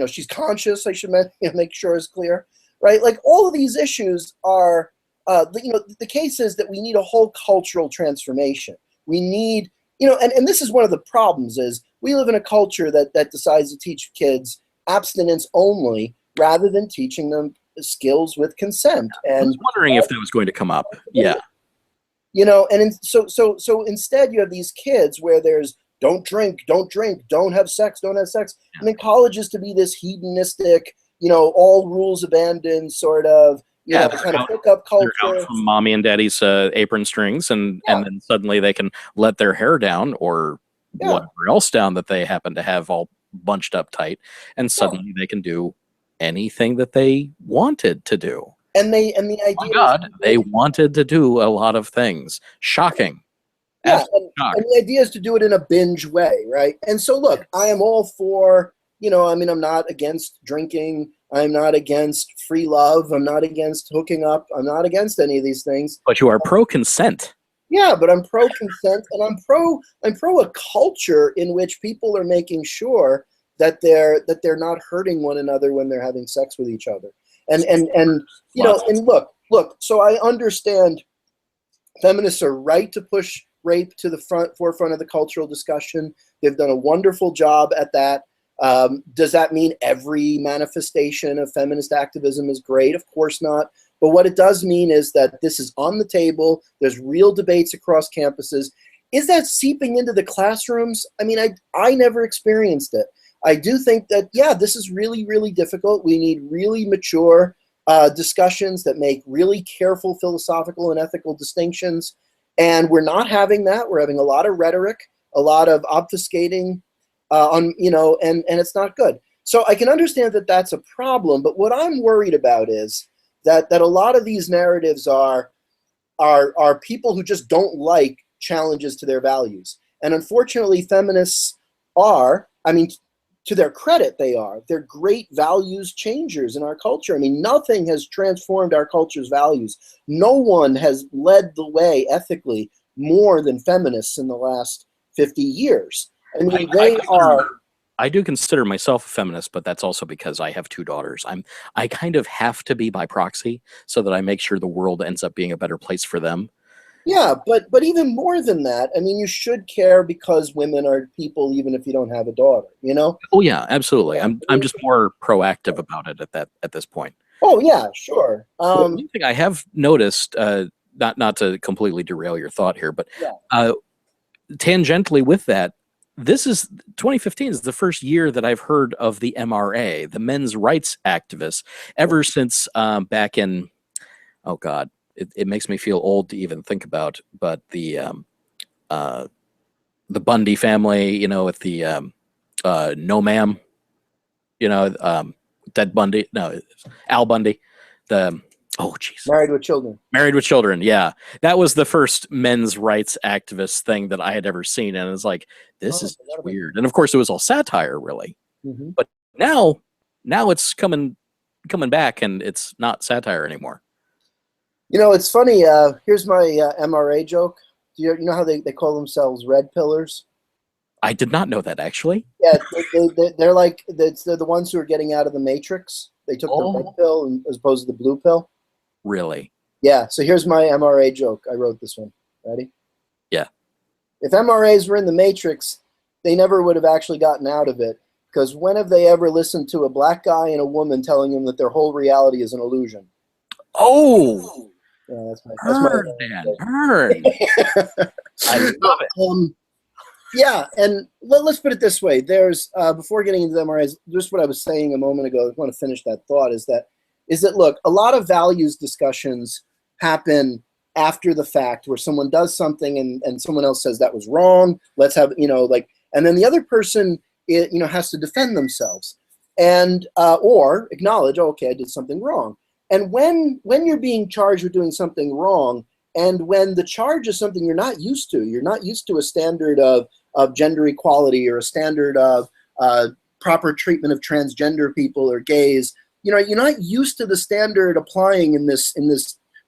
she's conscious, I should make sure is clear, right? Like, all of these issues are, the case is that we need a whole cultural transformation. We need, and this is one of the problems is we live in a culture that decides to teach kids abstinence only rather than teaching them skills with consent. And I was wondering if that was going to come up. Yeah. So instead you have these kids where there's don't drink, don't have sex. College is to be this hedonistic, all rules abandoned sort of, kind of hookup culture. They're out from mommy and daddy's apron strings, and then suddenly they can let their hair down or whatever else down that they happen to have all bunched up tight, and suddenly they can do anything that they wanted to do. And the idea, oh my God, they wanted to do a lot of things. Shocking. Yeah, and the idea is to do it in a binge way, right? And so, look, I am all for, I'm not against drinking. I'm not against free love. I'm not against hooking up. I'm not against any of these things. But you are pro-consent. Yeah, but I'm pro-consent, and I'm pro a culture in which people are making sure that they're not hurting one another when they're having sex with each other. And look. So I understand feminists are right to push rape to the forefront of the cultural discussion. They've done a wonderful job at that. Does that mean every manifestation of feminist activism is great? Of course not. But what it does mean is that this is on the table. There's real debates across campuses. Is that seeping into the classrooms? I never experienced it. I do think that, this is really, really difficult. We need really mature discussions that make really careful philosophical and ethical distinctions. And we're not having that. We're having a lot of rhetoric, a lot of obfuscating, and it's not good. So I can understand that that's a problem. But what I'm worried about is that a lot of these narratives are people who just don't like challenges to their values. And unfortunately, feminists are, to their credit, they're great values changers in our culture. Nothing has transformed our culture's values. No one has led the way ethically more than feminists in the last 50 years. I mean, they are. I do consider myself a feminist, but that's also because I have two daughters. I kind of have to be by proxy so that I make sure the world ends up being a better place for them. Yeah, but even more than that, I mean, you should care because women are people, even if you don't have a daughter, you know? Oh yeah, absolutely. I'm just more proactive about it at this point. Oh yeah, sure. One thing I have noticed, not to completely derail your thought here, but tangentially with that, this is 2015 is the first year that I've heard of the MRA, the men's rights activists, ever since back in, oh God, it makes me feel old to even think about, but the Bundy family, you know, with the no ma'am, you know, Ted Bundy, no, Al Bundy, the oh jeez, Married with Children, yeah, that was the first men's rights activist thing that I had ever seen, and it's like, this is weird. And of course, it was all satire, really. But now it's coming back, and it's not satire anymore. You know, it's funny. Here's my MRA joke. You know how they call themselves red pillars? I did not know that, actually. Yeah, they're like they're the ones who are getting out of the matrix. They took the red pill as opposed to the blue pill. Really? Yeah. So here's my MRA joke. I wrote this one. Ready? Yeah. If MRAs were in the matrix, they never would have actually gotten out of it. Because when have they ever listened to a black guy and a woman telling them that their whole reality is an illusion? Oh. Yeah, that's my Burn. I love it. Yeah, and let's put it this way. There's before getting into the MRAs, just what I was saying a moment ago. I want to finish that thought. Is that look, a lot of values discussions happen after the fact, where someone does something and someone else says that was wrong. Let's have and then the other person has to defend themselves and or acknowledge, oh, okay, I did something wrong. And when you're being charged with doing something wrong, and when the charge is something you're not used to a standard of gender equality or a standard of proper treatment of transgender people or gays, you're not used to the standard applying in this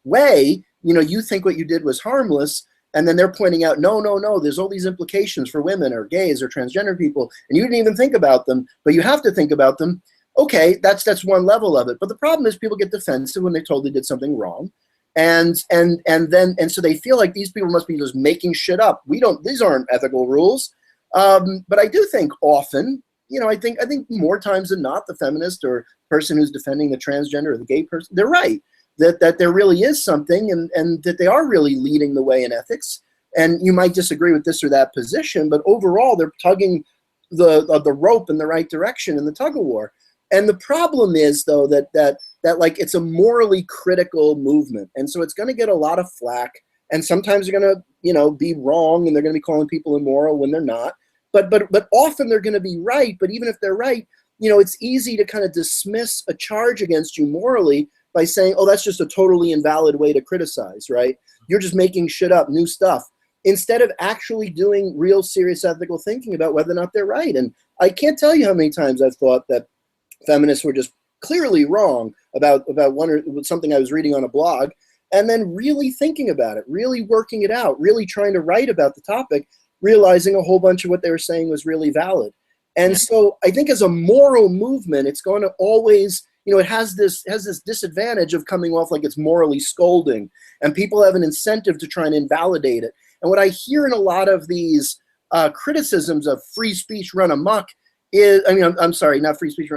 way. You think what you did was harmless, and then they're pointing out, no, there's all these implications for women or gays or transgender people, and you didn't even think about them, but you have to think about them. Okay, that's one level of it. But the problem is people get defensive when they totally did something wrong. And so they feel like these people must be just making shit up. These aren't ethical rules. But I do think often, I think more times than not, the feminist or person who's defending the transgender or the gay person, they're right. That there really is something and that they are really leading the way in ethics. And you might disagree with this or that position, but overall they're tugging the rope in the right direction in the tug of war. And the problem is, though, that like it's a morally critical movement, and so it's going to get a lot of flack. And sometimes they're going to, be wrong, and they're going to be calling people immoral when they're not. But often they're going to be right. But even if they're right, it's easy to kind of dismiss a charge against you morally by saying, oh, that's just a totally invalid way to criticize, right? You're just making shit up, new stuff, instead of actually doing real serious ethical thinking about whether or not they're right. And I can't tell you how many times I've thought that feminists were just clearly wrong about one or something I was reading on a blog, and then really thinking about it, really working it out, really trying to write about the topic, realizing a whole bunch of what they were saying was really valid. And so I think as a moral movement, it's going to always, it has this disadvantage of coming off like it's morally scolding, and people have an incentive to try and invalidate it. And what I hear in a lot of these criticisms of free speech run amok I'm sorry, not free speech,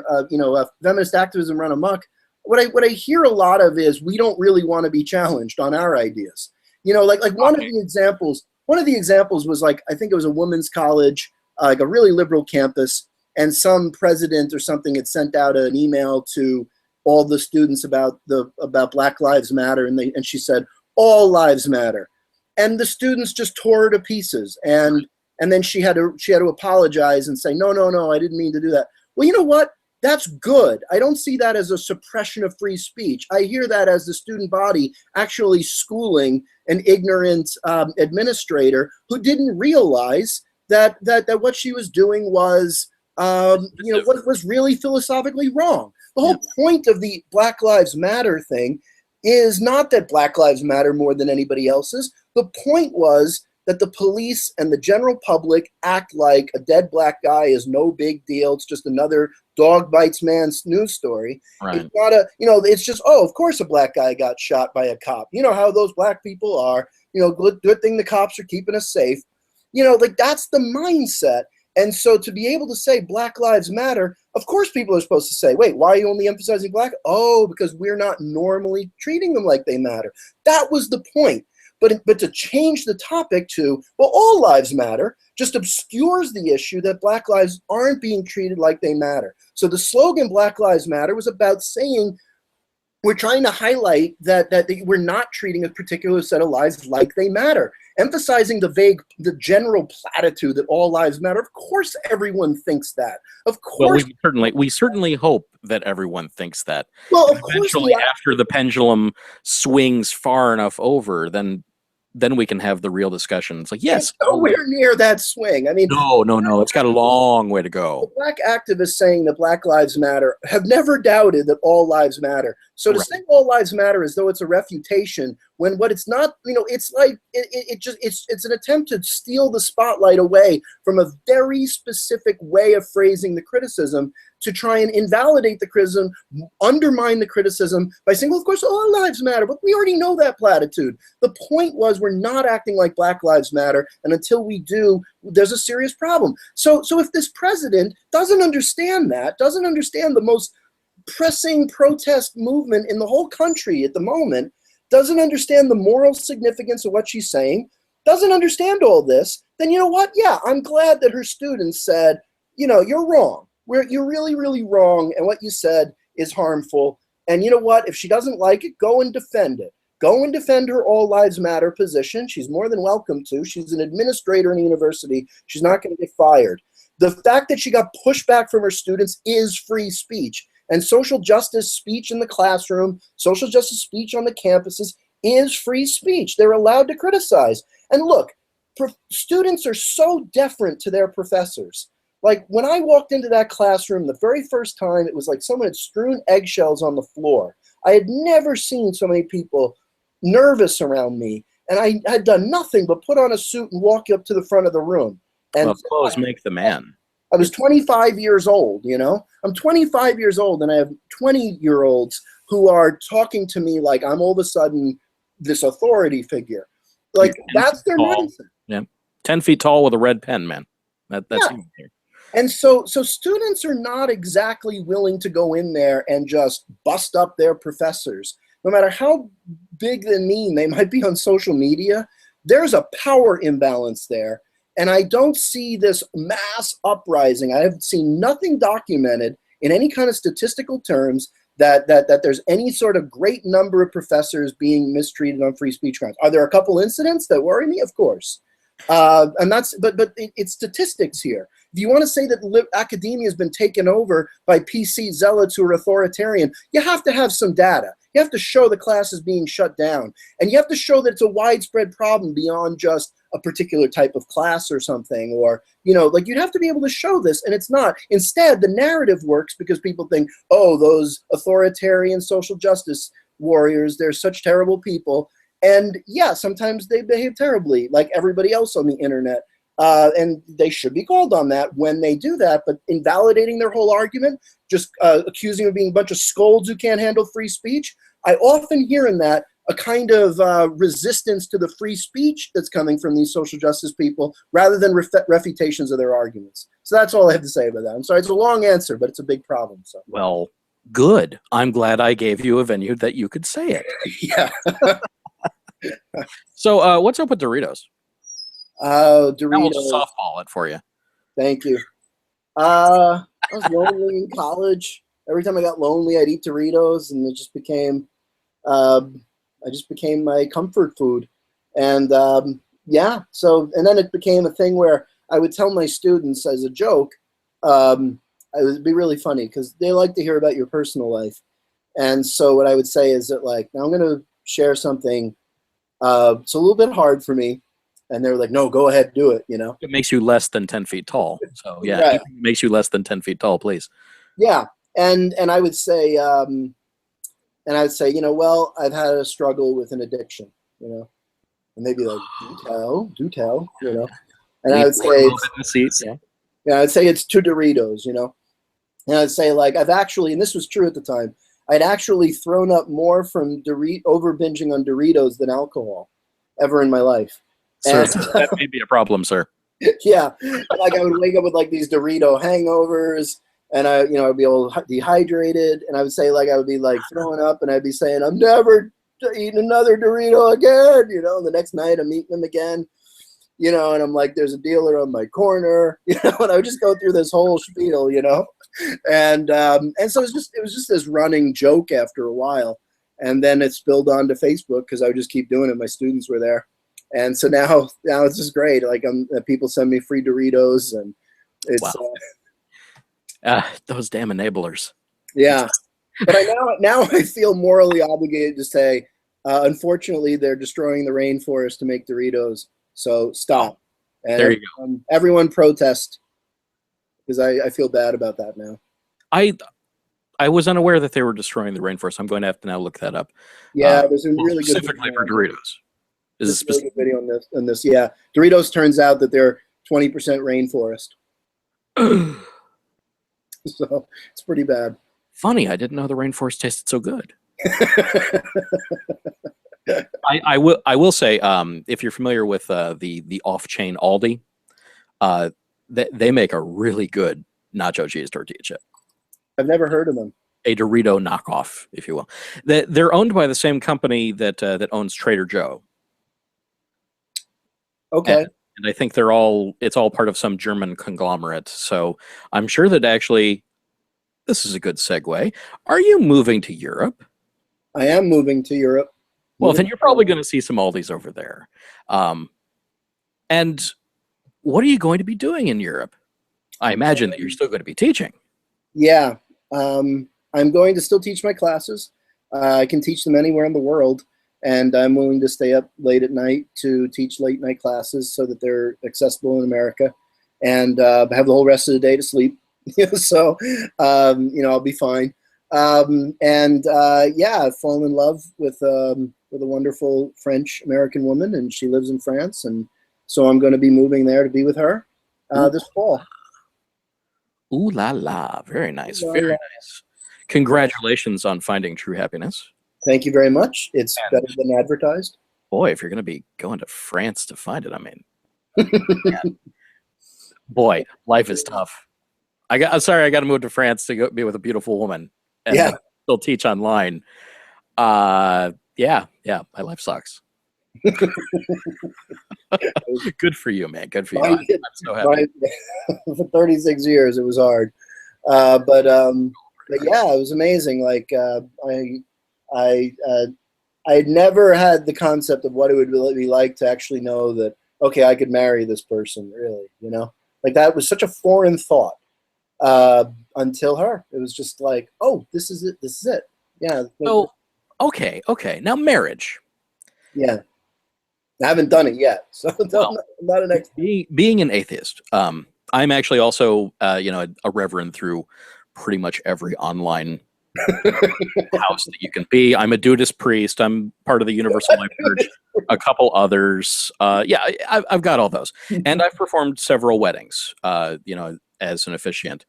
feminist activism run amok. What I hear a lot of is we don't really want to be challenged on our ideas. Like one of the examples was like, I think it was a women's college, like a really liberal campus, and some president or something had sent out an email to all the students about Black Lives Matter, and she said, all lives matter. And the students just tore her to pieces. And then she had to apologize and say, no, I didn't mean to do that. Well, you know what? That's good. I don't see that as a suppression of free speech. I hear that as the student body actually schooling an ignorant administrator who didn't realize that what she was doing was, what was really philosophically wrong. The whole point of the Black Lives Matter thing is not that Black Lives Matter more than anybody else's. The point was that the police and the general public act like a dead black guy is no big deal. It's just another dog bites man's news story. Right. It's not it's just, oh, of course a black guy got shot by a cop. You know how those black people are. Good thing the cops are keeping us safe. That's the mindset. And so to be able to say Black Lives Matter, of course people are supposed to say, wait, why are you only emphasizing black? Oh, because we're not normally treating them like they matter. That was the point. But to change the topic to, well, all lives matter, just obscures the issue that black lives aren't being treated like they matter. So the slogan Black Lives Matter was about saying, we're trying to highlight that we're not treating a particular set of lives like they matter, emphasizing the general platitude that all lives matter. Of course, everyone thinks that. Of course, we certainly hope that everyone thinks that. Well, of course, eventually, after the pendulum swings far enough over, then we can have the real discussion. It's like, yes, it's nowhere near that swing. I mean, no, it's got a long way to go. The black activists saying that Black Lives Matter have never doubted that all lives matter. So to say all lives matter as though it's a refutation, when what it's not, it's like it's an attempt to steal the spotlight away from a very specific way of phrasing the criticism, to try and invalidate the criticism, undermine the criticism by saying, well, of course, all lives matter, but we already know that platitude. The point was, we're not acting like Black Lives Matter, and until we do, there's a serious problem. So if this president doesn't understand that, doesn't understand the most pressing protest movement in the whole country at the moment, doesn't understand the moral significance of what she's saying, doesn't understand all this, then you know what? Yeah, I'm glad that her students said, you're wrong. You're really, really wrong, and what you said is harmful. And you know what? If she doesn't like it, go and defend it. Go and defend her all lives matter position. She's more than welcome to. She's an administrator in a university. She's not going to get fired. The fact that she got pushback from her students is free speech. And social justice speech in the classroom, social justice speech on the campuses is free speech. They're allowed to criticize. And look, students are so deferent to their professors. Like, when I walked into that classroom the very first time, it was like someone had strewn eggshells on the floor. I had never seen so many people nervous around me, and I had done nothing but put on a suit and walk up to the front of the room. And clothes make the man. I was 25 years old, I'm 25 years old, and I have 20-year-olds who are talking to me like I'm all of a sudden this authority figure. Like, that's their mindset. Yeah, 10 feet tall with a red pen, man. That's yeah. And so students are not exactly willing to go in there and just bust up their professors. No matter how big and mean they might be on social media, there's a power imbalance there. And I don't see this mass uprising. I have seen nothing documented in any kind of statistical terms that there's any sort of great number of professors being mistreated on free speech grounds. Are there a couple incidents that worry me? Of course. But it's statistics here. If you want to say that academia has been taken over by PC zealots who are authoritarian, you have to have some data. You have to show the class is being shut down. And you have to show that it's a widespread problem beyond just a particular type of class or something. Or, you'd have to be able to show this, and it's not. Instead, the narrative works because people think, oh, those authoritarian social justice warriors, they're such terrible people. And yeah, sometimes they behave terribly, like everybody else on the internet. And they should be called on that when they do that. But invalidating their whole argument, just accusing them of being a bunch of scolds who can't handle free speech, I often hear in that a kind of resistance to the free speech that's coming from these social justice people, rather than refutations of their arguments. So that's all I have to say about that. I'm sorry, it's a long answer, but it's a big problem. So. Well, good. I'm glad I gave you a venue that you could say it. Yeah. So what's up with Doritos? Doritos. That was softball it for you. Thank you. I was lonely in college. Every time I got lonely, I'd eat Doritos, and it just became, my comfort food. And yeah, so, and then it became a thing where I would tell my students as a joke, it would be really funny because they like to hear about your personal life. And so what I would say is that, like, now I'm going to share something. It's a little bit hard for me. And they were like, no, go ahead, do it, It makes you less than 10 feet tall. So, yeah, right. It makes you less than 10 feet tall, please. Yeah. And I would say, well, I've had a struggle with an addiction, And they'd be like, do tell, you know. And Lean I would say, forward a little bit in the seats. Yeah. yeah, I'd say it's 2 Doritos, you know. And I'd say, like, I've actually, and this was true at the time, I'd actually thrown up more from over binging on Doritos than alcohol ever in my life. Sir, And that may be a problem, sir. yeah, like I would wake up with like these Dorito hangovers, and I'd be all dehydrated, and I would say like I would be like throwing up, and I'd be saying I'm never eating another Dorito again, you know. And the next night I'm eating them again, you know, and I'm like, there's a dealer on my corner, you know, and I would just go through this whole spiel, you know, and so it was just this running joke after a while, and then it spilled onto Facebook because I would just keep doing it. My students were there. And so now it's just great. Like people send me free Doritos, and it's wow. Those damn enablers. Yeah, but now I feel morally obligated to say, unfortunately, they're destroying the rainforest to make Doritos. So stop. And there you go. Everyone protest, because I feel bad about that now. I was unaware that they were destroying the rainforest. I'm going to have to now look that up. Yeah, there's a really good specifically for Doritos. There's a really good video on this. Yeah, Doritos turns out that they're 20% rainforest. So it's pretty bad. Funny, I didn't know the rainforest tasted so good. I will say, if you're familiar with the off-chain Aldi, they make a really good nacho cheese tortilla chip. I've never heard of them. A Dorito knockoff, if you will. They're owned by the same company that owns Trader Joe. Okay. And I think it's all part of some German conglomerate. So I'm sure that actually, this is a good segue. Are you moving to Europe? I am moving to Europe. Well, then you're probably going to see some Aldis over there. And what are you going to be doing in Europe? I imagine that you're still going to be teaching. Yeah. I'm going to still teach my classes. I can teach them anywhere in the world. And I'm willing to stay up late at night to teach late night classes so that they're accessible in America, and have the whole rest of the day to sleep. So, I'll be fine. Yeah, I've fallen in love with a wonderful French American woman, and she lives in France, and so I'm going to be moving there to be with her this fall. Ooh la la! Very nice, Ooh la very la. nice. Congratulations on finding true happiness. Thank you very much. It's better than advertised. Boy, if you're going to be going to France to find it, I mean, man, boy, life is tough. I'm sorry, I got to move to France to go be with a beautiful woman and still teach online. Yeah, my life sucks. Good for you, man. Good for you. I'm so happy. For 36 years, it was hard, but yeah, it was amazing. Like I never had the concept of what it would be like to actually know that, okay, I could marry this person, really, you know? Like, that was such a foreign thought until her. It was just like, oh, this is it. This is it. Yeah. So, okay. Now, marriage. Yeah. I haven't done it yet. So Well, I'm not an expert. being an atheist, I'm actually also, a reverend through pretty much every online house that you can be. I'm a Dudeist priest. I'm part of the Universal Life Church. A couple others. I've got all those, and I've performed several weddings. As an officiant,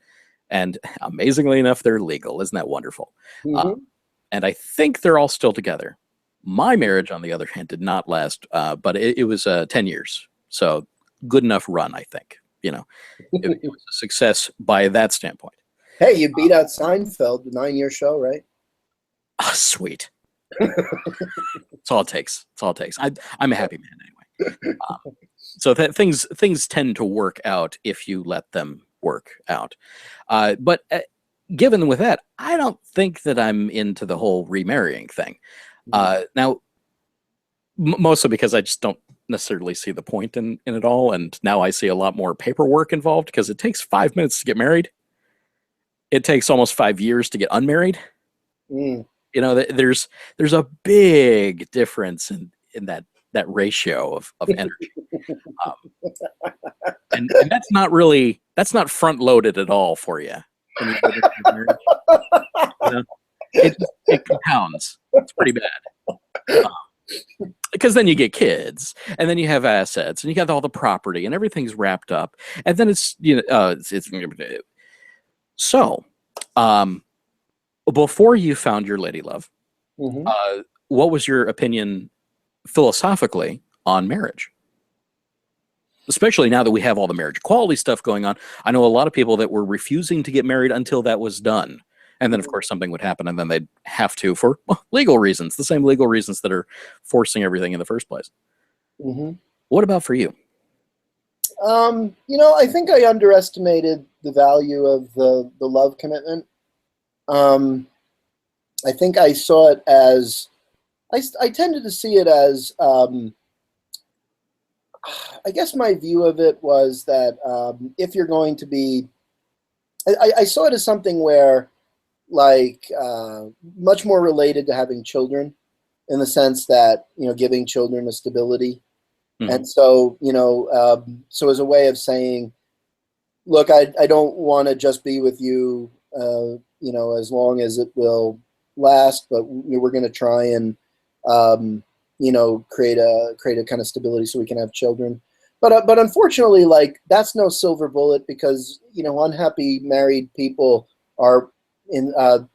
and amazingly enough, they're legal. Isn't that wonderful? Mm-hmm. And I think they're all still together. My marriage, on the other hand, did not last, but it was 10 years. So good enough run, I think. It was a success by that standpoint. Hey, you beat out Seinfeld, the 9-year show, right? Oh, sweet. It's all it takes. It's all it takes. I'm a happy man anyway. So things tend to work out if you let them work out. But given with that, I don't think that I'm into the whole remarrying thing. Now, mostly because I just don't necessarily see the point in it all. And now I see a lot more paperwork involved because it takes 5 minutes to get married. It takes almost 5 years to get unmarried. There's a big difference in that ratio of energy. And that's not front loaded at all for you. When you go to marriage. It compounds. It's pretty bad. because then you get kids, and then you have assets, and you got all the property, and everything's wrapped up, and then it's so. Before you found your lady love, Mhm. what was your opinion philosophically on marriage? Especially now that we have all the marriage equality stuff going on. I know a lot of people that were refusing to get married until that was done. And then, of course, something would happen, and then they'd have to for legal reasons, the same legal reasons that are forcing everything in the first place. Mhm. What about for you? I think I underestimated the value of the love commitment. I think I saw it as, I tended to see it as, I guess my view of it was that if you're going to be, I saw it as something where, like, much more related to having children, in the sense that, giving children a stability. Mhm. And so, so as a way of saying, look, I don't want to just be with you, as long as it will last, but we're going to try and, create a kind of stability so we can have children. But unfortunately, like, that's no silver bullet, because, unhappy married people are in,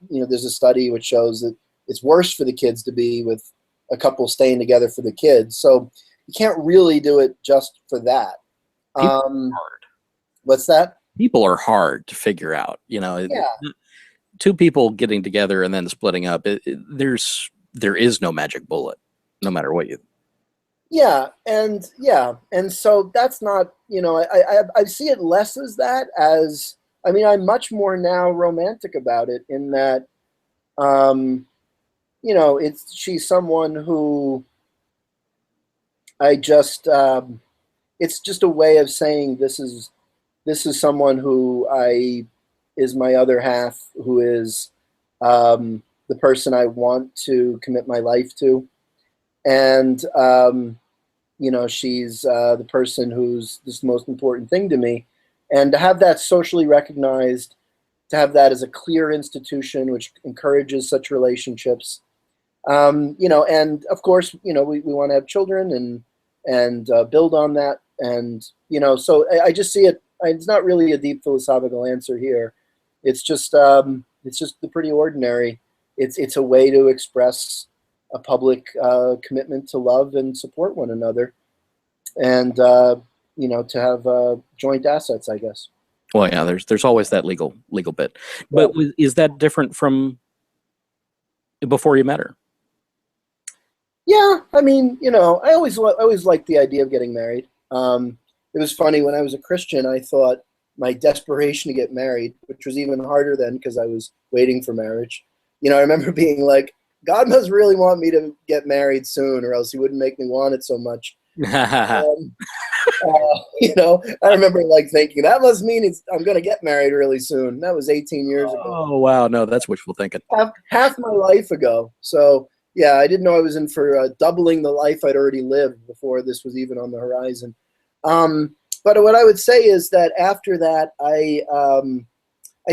there's a study which shows that it's worse for the kids to be with a couple staying together for the kids. So you can't really do it just for that. People are hard. What's that? People are hard to figure out. Yeah. Two people getting together and then splitting up. There is no magic bullet, no matter what you. Yeah, and so that's not, I see it less as that, as, I'm much more now romantic about it, in that, she's someone who I just, it's just a way of saying this is someone who is my other half, who is the person I want to commit my life to, and she's the person who's the most important thing to me, and to have that socially recognized, to have that as a clear institution which encourages such relationships, and of course, we want to have children and build on that, and so I just see it. It's not really a deep philosophical answer here. It's just the pretty ordinary. It's a way to express a public commitment to love and support one another, and to have joint assets, I guess. Well, yeah, there's always that legal bit, but is that different from before you met her? Yeah, I always liked the idea of getting married. It was funny, when I was a Christian, I thought my desperation to get married, which was even harder then because I was waiting for marriage. I remember being like, God must really want me to get married soon, or else he wouldn't make me want it so much. I remember thinking that must mean I'm going to get married really soon. That was 18 years ago. Oh, wow. No, that's wishful thinking. Half my life ago. So yeah, I didn't know I was in for doubling the life I'd already lived before this was even on the horizon. But what I would say is that after that, I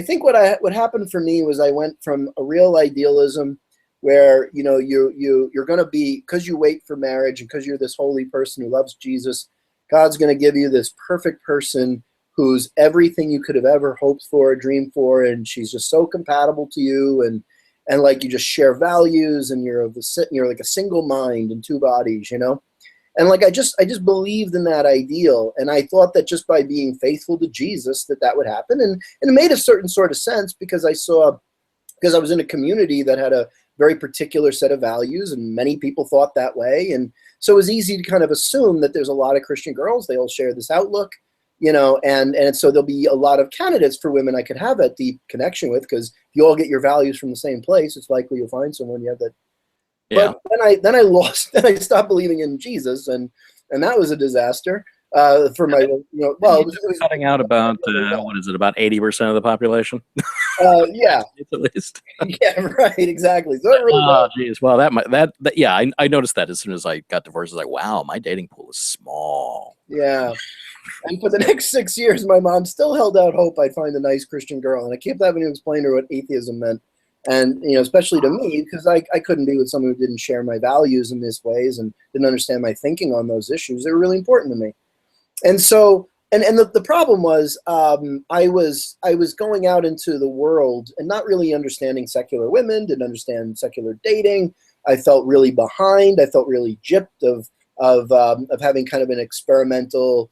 think what happened for me was I went from a real idealism where, you're going to be, because you wait for marriage and because you're this holy person who loves Jesus, God's going to give you this perfect person who's everything you could have ever hoped for, dreamed for, and she's just so compatible to you, and like, you just share values, and you're like a single mind in two bodies, And like, I just believed in that ideal, and I thought that just by being faithful to Jesus that would happen, and it made a certain sort of sense, because I was in a community that had a very particular set of values, and many people thought that way, and so it was easy to kind of assume that there's a lot of Christian girls, they all share this outlook, and so there'll be a lot of candidates for women I could have that deep connection with, because if you all get your values from the same place, it's likely you'll find someone you have that. Yeah. But then I stopped believing in Jesus, and that was a disaster for my, it was cutting out about what is it, about 80% of the population? Yeah. At least. Yeah, right, exactly. So it really oh, geez. Well, that yeah, I noticed that as soon as I got divorced. I was like, wow, my dating pool is small. Yeah. And for the next 6 years, my mom still held out hope I'd find a nice Christian girl, and I kept having to explain to her what atheism meant. And, especially to me, because I couldn't be with someone who didn't share my values in these ways and didn't understand my thinking on those issues. They were really important to me. And so, and the problem was, I was going out into the world and not really understanding secular women, didn't understand secular dating. I felt really behind. I felt really gypped of having kind of an experimental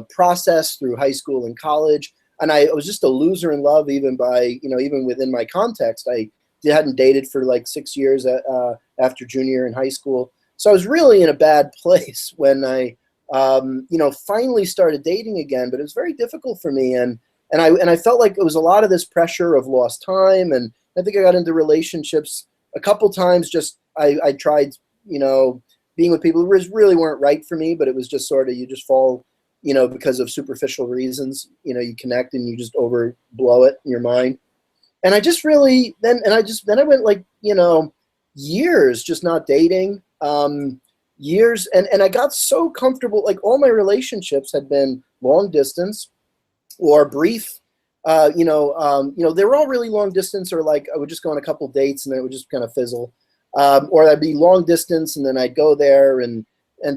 process through high school and college. And I was just a loser in love, even even within my context. I hadn't dated for like 6 years after junior year in high school. So I was really in a bad place when I, finally started dating again. But it was very difficult for me, and I felt like it was a lot of this pressure of lost time. And I think I got into relationships a couple times. Just I tried, being with people who really weren't right for me. But it was just sort of, you just fall, because of superficial reasons, you connect and you just overblow it in your mind. And I just really, then I went like, years just not dating, years. And I got so comfortable, like all my relationships had been long distance or brief, they were all really long distance, or like I would just go on a couple dates and then it would just kind of fizzle. Or I'd be long distance and then I'd go there and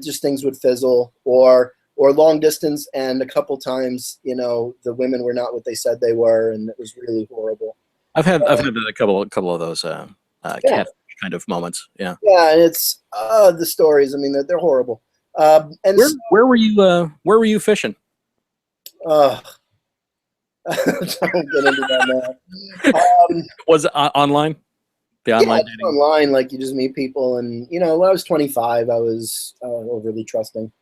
just things would fizzle, or long distance, and a couple times, the women were not what they said they were, and it was really horrible. I've had a couple of those cat kind of moments. Yeah. Yeah, and it's the stories. I mean, they're horrible. And where were you fishing? Don't get into that now. Was it online? The online dating? Online, like you just meet people, and when I was 25, I was overly trusting.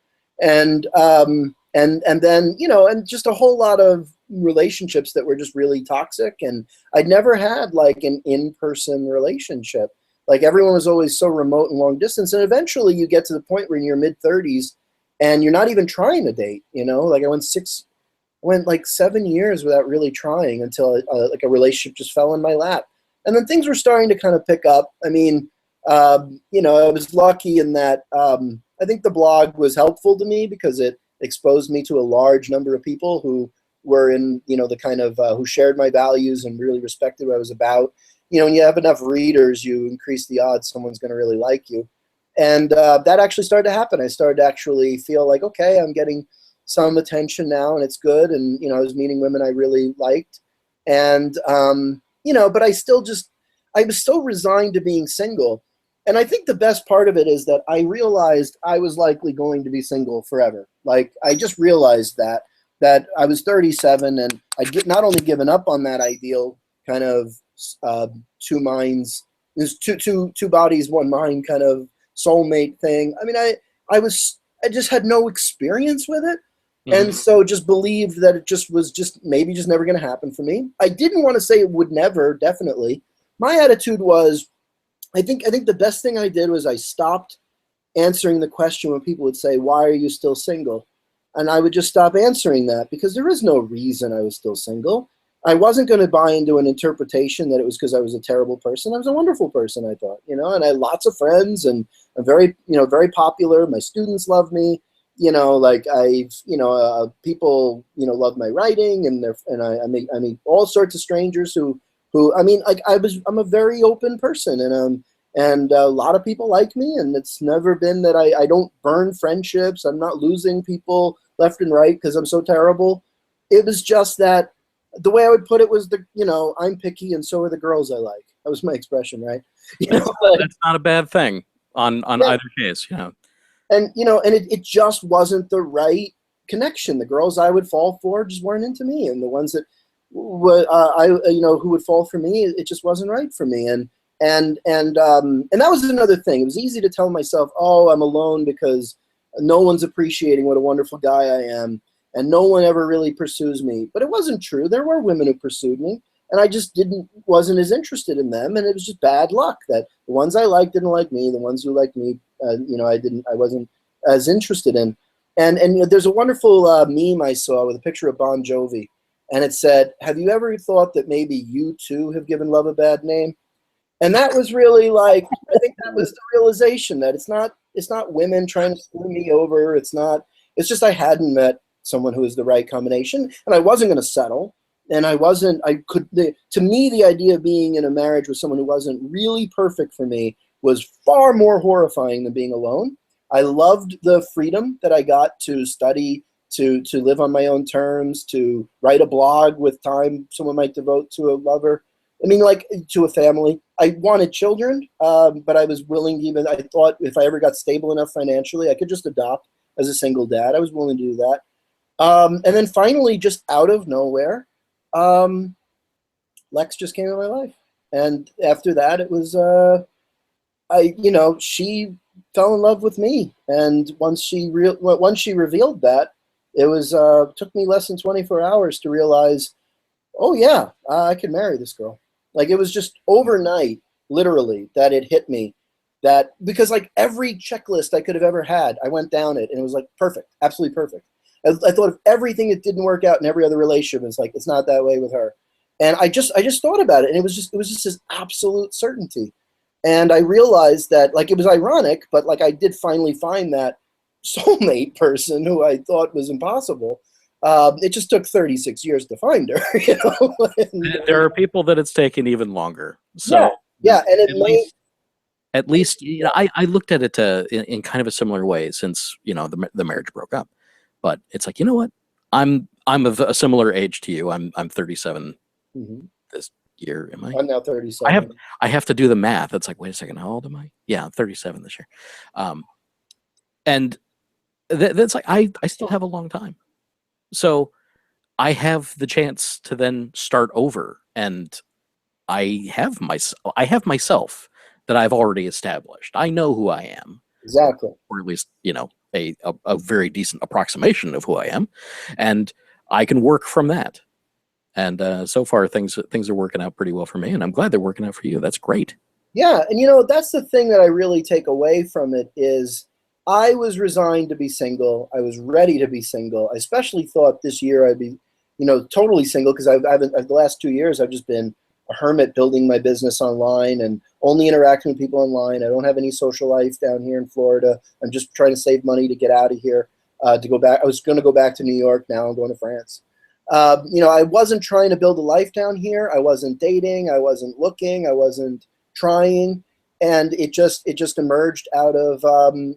And then, and just a whole lot of relationships that were just really toxic. And I'd never had like an in-person relationship. Like everyone was always so remote and long distance. And eventually you get to the point where in your mid-30s and you're not even trying to date, like I went like 7 years without really trying until like a relationship just fell in my lap. And then things were starting to kind of pick up. I mean, I was lucky in that, I think the blog was helpful to me because it exposed me to a large number of people who were in, the kind of who shared my values and really respected what I was about. When you have enough readers, you increase the odds someone's going to really like you. And that actually started to happen. I started to actually feel like, okay, I'm getting some attention now and it's good. And, I was meeting women I really liked. And, but I was still resigned to being single. And I think the best part of it is that I realized I was likely going to be single forever. Like I just realized that I was 37 and I'd not only given up on that ideal kind of two minds, there's two bodies, one mind kind of soulmate thing. I mean, I just had no experience with it. Mm-hmm. And so just believed that it was maybe never going to happen for me. I didn't want to say it would never, definitely. My attitude was, I think the best thing I did was I stopped answering the question when people would say, why are you still single? And I would just stop answering that because there is no reason I was still single. I wasn't going to buy into an interpretation that it was because I was a terrible person. I was a wonderful person, I thought, and I had lots of friends and I'm very, very popular. My students love me, like people, love my writing and I meet all sorts of strangers who I mean, like I'm a very open person and a lot of people like me, and it's never been that I don't burn friendships. I'm not losing people left and right because I'm so terrible. It was just that the way I would put it was I'm picky and so are the girls I like. That was my expression, right? That's not a bad thing on either case, And and it just wasn't the right connection. The girls I would fall for just weren't into me, and the ones that who would fall for me, it just wasn't right for me. And that was another thing. It was easy to tell myself, oh, I'm alone because no one's appreciating what a wonderful guy I am, and no one ever really pursues me. But it wasn't true. There were women who pursued me, and I just wasn't as interested in them, and it was just bad luck that the ones I liked didn't like me. The ones who liked me, I wasn't as interested in. And there's a wonderful meme I saw with a picture of Bon Jovi. And it said, have you ever thought that maybe you too have given love a bad name? And that was really like, I think that was the realization that it's not women trying to screw me over. It's just I hadn't met someone who was the right combination, and I wasn't going to settle. and I wasn't. To me, the idea of being in a marriage with someone who wasn't really perfect for me was far more horrifying than being alone. I loved the freedom that I got to study, to live on my own terms, to write a blog with time someone might devote to a lover. I mean, like, to a family. I wanted children, but I was willing to even, I thought if I ever got stable enough financially, I could just adopt as a single dad. I was willing to do that. And then finally, just out of nowhere, Lex just came in my life. And after that, it was, she fell in love with me. And once she revealed that, it was, took me less than 24 hours to realize, oh yeah, I could marry this girl. Like, it was just overnight, literally, that it hit me that, because like every checklist I could have ever had, I went down it and it was like perfect, absolutely perfect. I thought of everything that didn't work out in every other relationship. It's like, it's not that way with her. And I just thought about it, and it was just this absolute certainty. And I realized that, like, it was ironic, but like I did finally find that soulmate person who I thought was impossible. It just took 36 years to find her, you know. There are people that it's taken even longer. So yeah, and it at least you know, I looked at it in kind of a similar way since, you know, the marriage broke up. But it's like, you know what? I'm of a similar age to you. I'm 37 this year. Am I? I'm now 37. I have to do the math. It's like, wait a second, how old am I? Yeah, I'm 37 this year. And that's like, I still have a long time. So I have the chance to then start over, and I have myself that I've already established. I know who I am. Exactly. Or at least, you know, a very decent approximation of who I am, and I can work from that. And so far, things are working out pretty well for me, and I'm glad they're working out for you. That's great. Yeah, and you know, that's the thing that I really take away from it is I was resigned to be single. I was ready to be single. I especially thought this year I'd be, you know, totally single, because I've the last 2 years I've just been a hermit building my business online and only interacting with people online. I don't have any social life down here in Florida. I'm just trying to save money to get out of here, to go back. I was going to go back to New York. Now I'm going to France. You know, I wasn't trying to build a life down here. I wasn't dating. I wasn't looking. I wasn't trying. And it just emerged out of,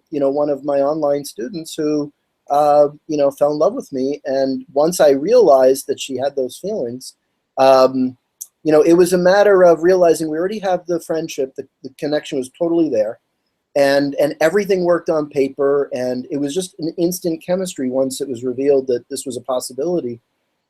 you know, one of my online students who, you know, fell in love with me. And once I realized that she had those feelings, you know, it was a matter of realizing we already have the friendship, the connection was totally there, and everything worked on paper, and it was just an instant chemistry once it was revealed that this was a possibility.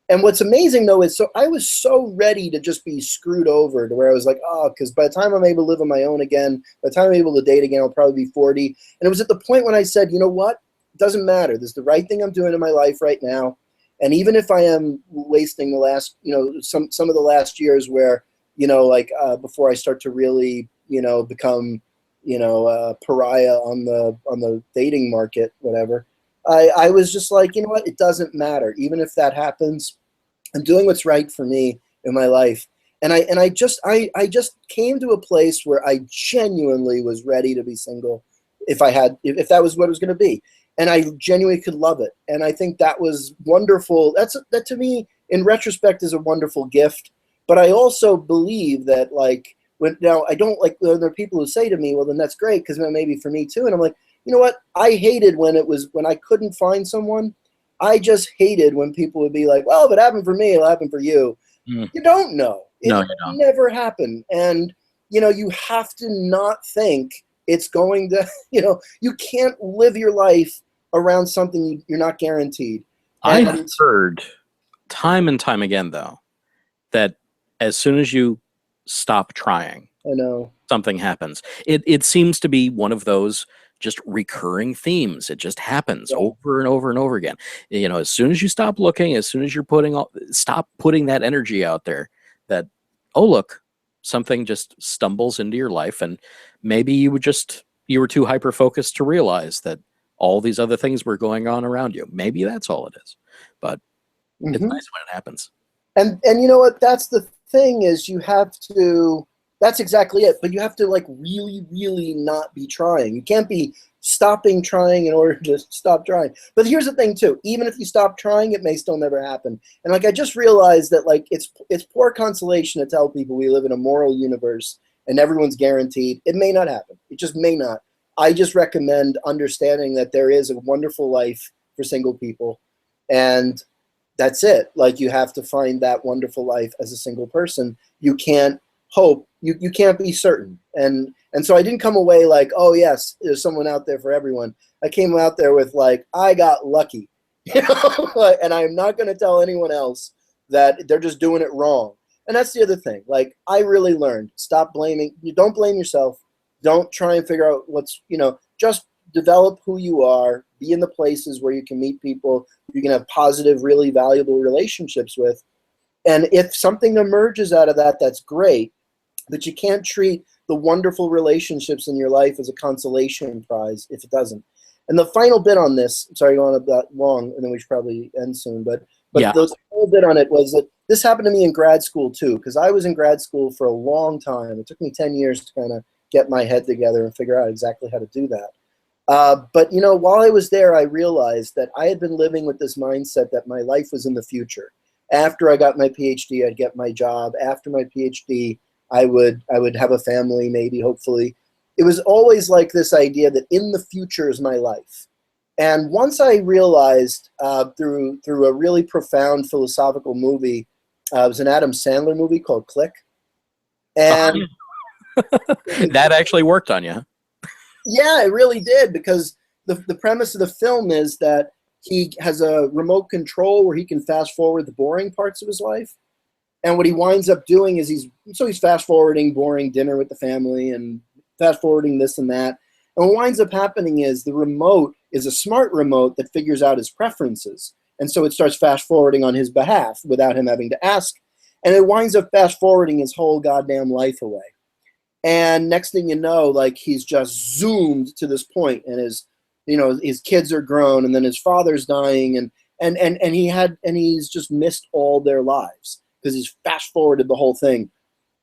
And what's amazing, though, is I was so ready to just be screwed over, to where I was like, oh, because by the time I'm able to live on my own again, by the time I'm able to date again, I'll probably be 40. And it was at the point when I said, you know what? It doesn't matter. This is the right thing I'm doing in my life right now. And even if I am wasting the last, you know, some of the last years where, you know, like before I start to really, you know, become, you know, a pariah on the dating market, whatever, I was just like, you know what, it doesn't matter. Even if that happens, I'm doing what's right for me in my life. And I just came to a place where I genuinely was ready to be single if that was what it was going to be. And I genuinely could love it. And I think that was wonderful. That to me, in retrospect, is a wonderful gift. But I also believe that, like, now I don't like, there are people who say to me, well, then that's great, because maybe for me too. And I'm like, you know what? I hated when I couldn't find someone. I just hated when people would be like, well, if it happened for me, it'll happen for you. You don't know. No, It you don't. never happened. And, you know, you have to not think it's going to, you know, you can't live your life around something you're not guaranteed. I've heard time and time again, though, that as soon as you stop trying, I know something happens. It seems to be one of those just recurring themes. It just happens over and over and over again. You know, as soon as you stop looking, as soon as you're stop putting that energy out there, that, oh, look, something just stumbles into your life, and maybe you were too hyper focused to realize that all these other things were going on around you. Maybe that's all it is. But it's nice when it happens. And you know what? That's the thing, is you have to, That's exactly it. But you have to like really, really not be trying. You can't be stopping trying in order to stop trying. But here's the thing too, even if you stop trying, it may still never happen. And like I just realized that like it's poor consolation to tell people we live in a moral universe and everyone's guaranteed. It may not happen. It just may not. I just recommend understanding that there is a wonderful life for single people, and that's it. Like you have to find that wonderful life as a single person. You can't hope, you can't be certain. And so I didn't come away like, oh yes, there's someone out there for everyone. I came out there with like, I got lucky, you know, and I'm not going to tell anyone else that they're just doing it wrong. And that's the other thing. Like I really learned, stop blaming. You don't blame yourself. Don't try and figure out what's, you know, just develop who you are, be in the places where you can meet people you can have positive, really valuable relationships with. And if something emerges out of that, that's great. But you can't treat the wonderful relationships in your life as a consolation prize if it doesn't. And the final bit on this, sorry, going on that long, and then we should probably end soon, but Yeah. the whole bit on it was that this happened to me in grad school too, because I was in grad school for a long time. It took me 10 years to kind of get my head together and figure out exactly how to do that. But, you know, while I was there, I realized that I had been living with this mindset that my life was in the future. After I got my PhD, I'd get my job. After my PhD, I would have a family, maybe, hopefully. It was always like this idea that in the future is my life. And once I realized through a really profound philosophical movie, it was an Adam Sandler movie called Click. And that actually worked on you. Yeah, it really did, because the premise of the film is that he has a remote control where he can fast forward the boring parts of his life. And what he winds up doing is he's fast forwarding boring dinner with the family and fast forwarding this and that. And what winds up happening is the remote is a smart remote that figures out his preferences. And so it starts fast forwarding on his behalf without him having to ask. And it winds up fast forwarding his whole goddamn life away. And next thing you know, like he's just zoomed to this point, and his kids are grown, and then his father's dying, and he's just missed all their lives because he's fast forwarded the whole thing.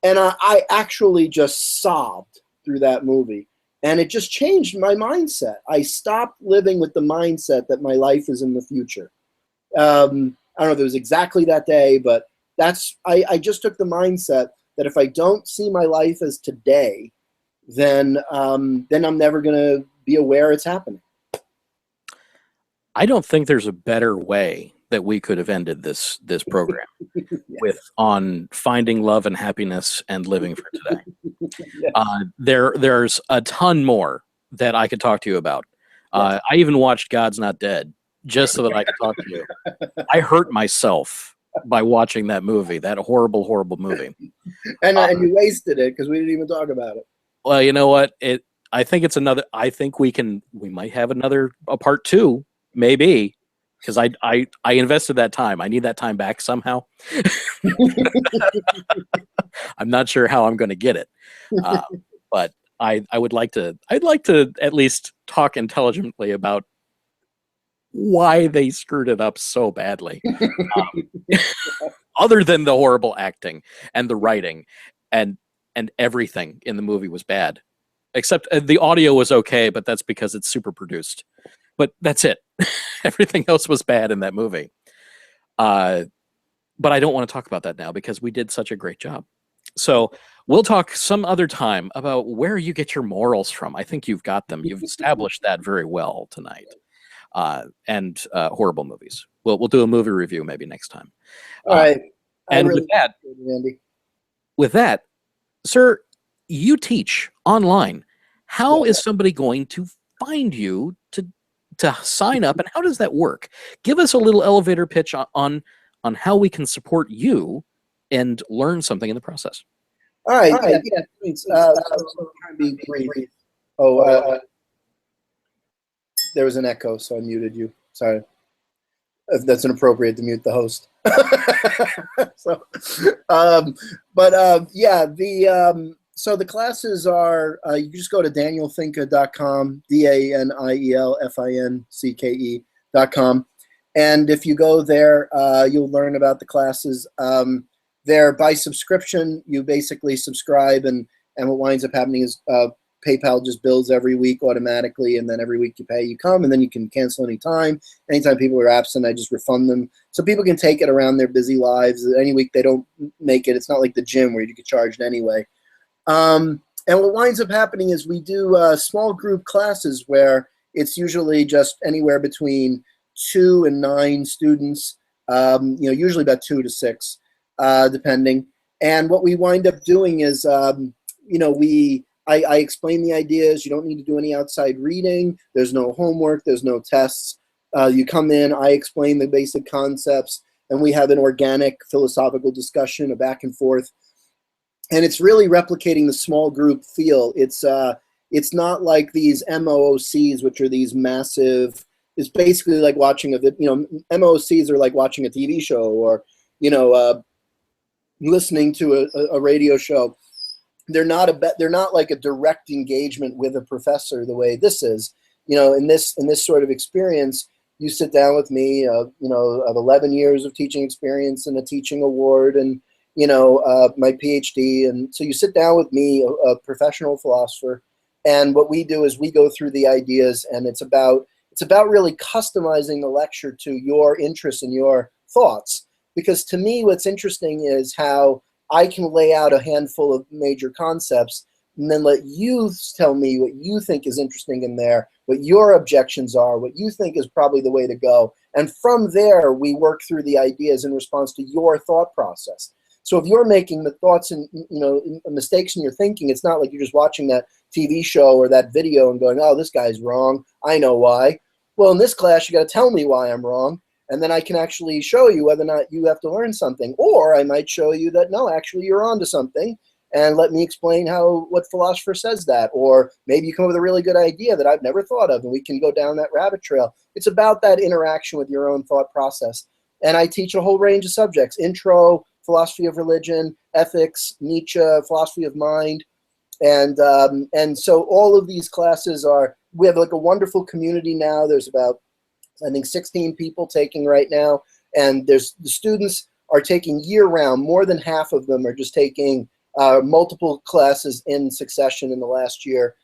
And I actually just sobbed through that movie, and it just changed my mindset. I stopped living with the mindset that my life is in the future. I don't know if it was exactly that day, but I just took the mindset that if I don't see my life as today, then I'm never going to be aware it's happening. I don't think there's a better way that we could have ended this program Yes. on finding love and happiness and living for today. Yes. There's a ton more that I could talk to you about. I even watched God's Not Dead just so that I could talk to you. I hurt myself by watching that movie, that horrible, horrible movie. And you wasted it because we didn't even talk about it. Well, you know what? I think we might have a part 2, maybe, because I invested that time. I need that time back somehow. I'm not sure how I'm going to get it, but I'd like to at least talk intelligently about why they screwed it up so badly. Other than the horrible acting and the writing and everything in the movie was bad, except the audio was okay, but that's because it's super produced. But that's it. Everything else was bad in that movie. But I don't want to talk about that now because we did such a great job. So we'll talk some other time about where you get your morals from. I think you've got them. You've established that very well tonight. And horrible movies. We'll do a movie review maybe next time. All right. And really with that, sir, you teach online. How is somebody going to find you to sign up, and how does that work? Give us a little elevator pitch on how we can support you and learn something in the process. All right. Yeah. Thanks. I'll try and be brief. There was an echo, so I muted you. Sorry. If that's inappropriate to mute the host. So the classes are, you just go to danielfinke.com, DANIELFINCKE.com. And if you go there, you'll learn about the classes. they're by subscription. You basically subscribe, and what winds up happening is PayPal just bills every week automatically, and then every week you pay, you come, and then you can cancel anytime. Anytime people are absent, I just refund them. So people can take it around their busy lives. Any week they don't make it, it's not like the gym where you get charged anyway. And what winds up happening is we do small group classes where it's usually just anywhere between 2 and 9 students, usually about 2 to 6, depending. And what we wind up doing is, I explain the ideas. You don't need to do any outside reading. There's no homework. There's no tests. You come in, I explain the basic concepts, and we have an organic philosophical discussion, a back and forth. And it's really replicating the small group feel. It's not like these MOOCs, which are these massive. It's basically like watching MOOCs are like watching a TV show, or listening to a radio show. They're not like a direct engagement with a professor the way this is. In this sort of experience, you sit down with me, of 11 years of teaching experience and a teaching award, and my PhD. And so you sit down with me, a professional philosopher, and what we do is we go through the ideas, and it's about really customizing the lecture to your interests and your thoughts. Because to me, what's interesting is how I can lay out a handful of major concepts and then let you tell me what you think is interesting in there, what your objections are, what you think is probably the way to go. And from there, we work through the ideas in response to your thought process. So if you're making the thoughts and mistakes in your thinking, it's not like you're just watching that TV show or that video and going, oh, this guy's wrong. I know why. Well, in this class, you got to tell me why I'm wrong. And then I can actually show you whether or not you have to learn something. Or I might show you that, no, actually, you're onto something. And let me explain what philosopher says that. Or maybe you come up with a really good idea that I've never thought of, and we can go down that rabbit trail. It's about that interaction with your own thought process. And I teach a whole range of subjects: intro, philosophy of religion, ethics, Nietzsche, philosophy of mind. And so all of these classes we have like a wonderful community now. There's about, I think, 16 people taking right now. And the students are taking year-round. More than half of them are just taking multiple classes in succession in the last year.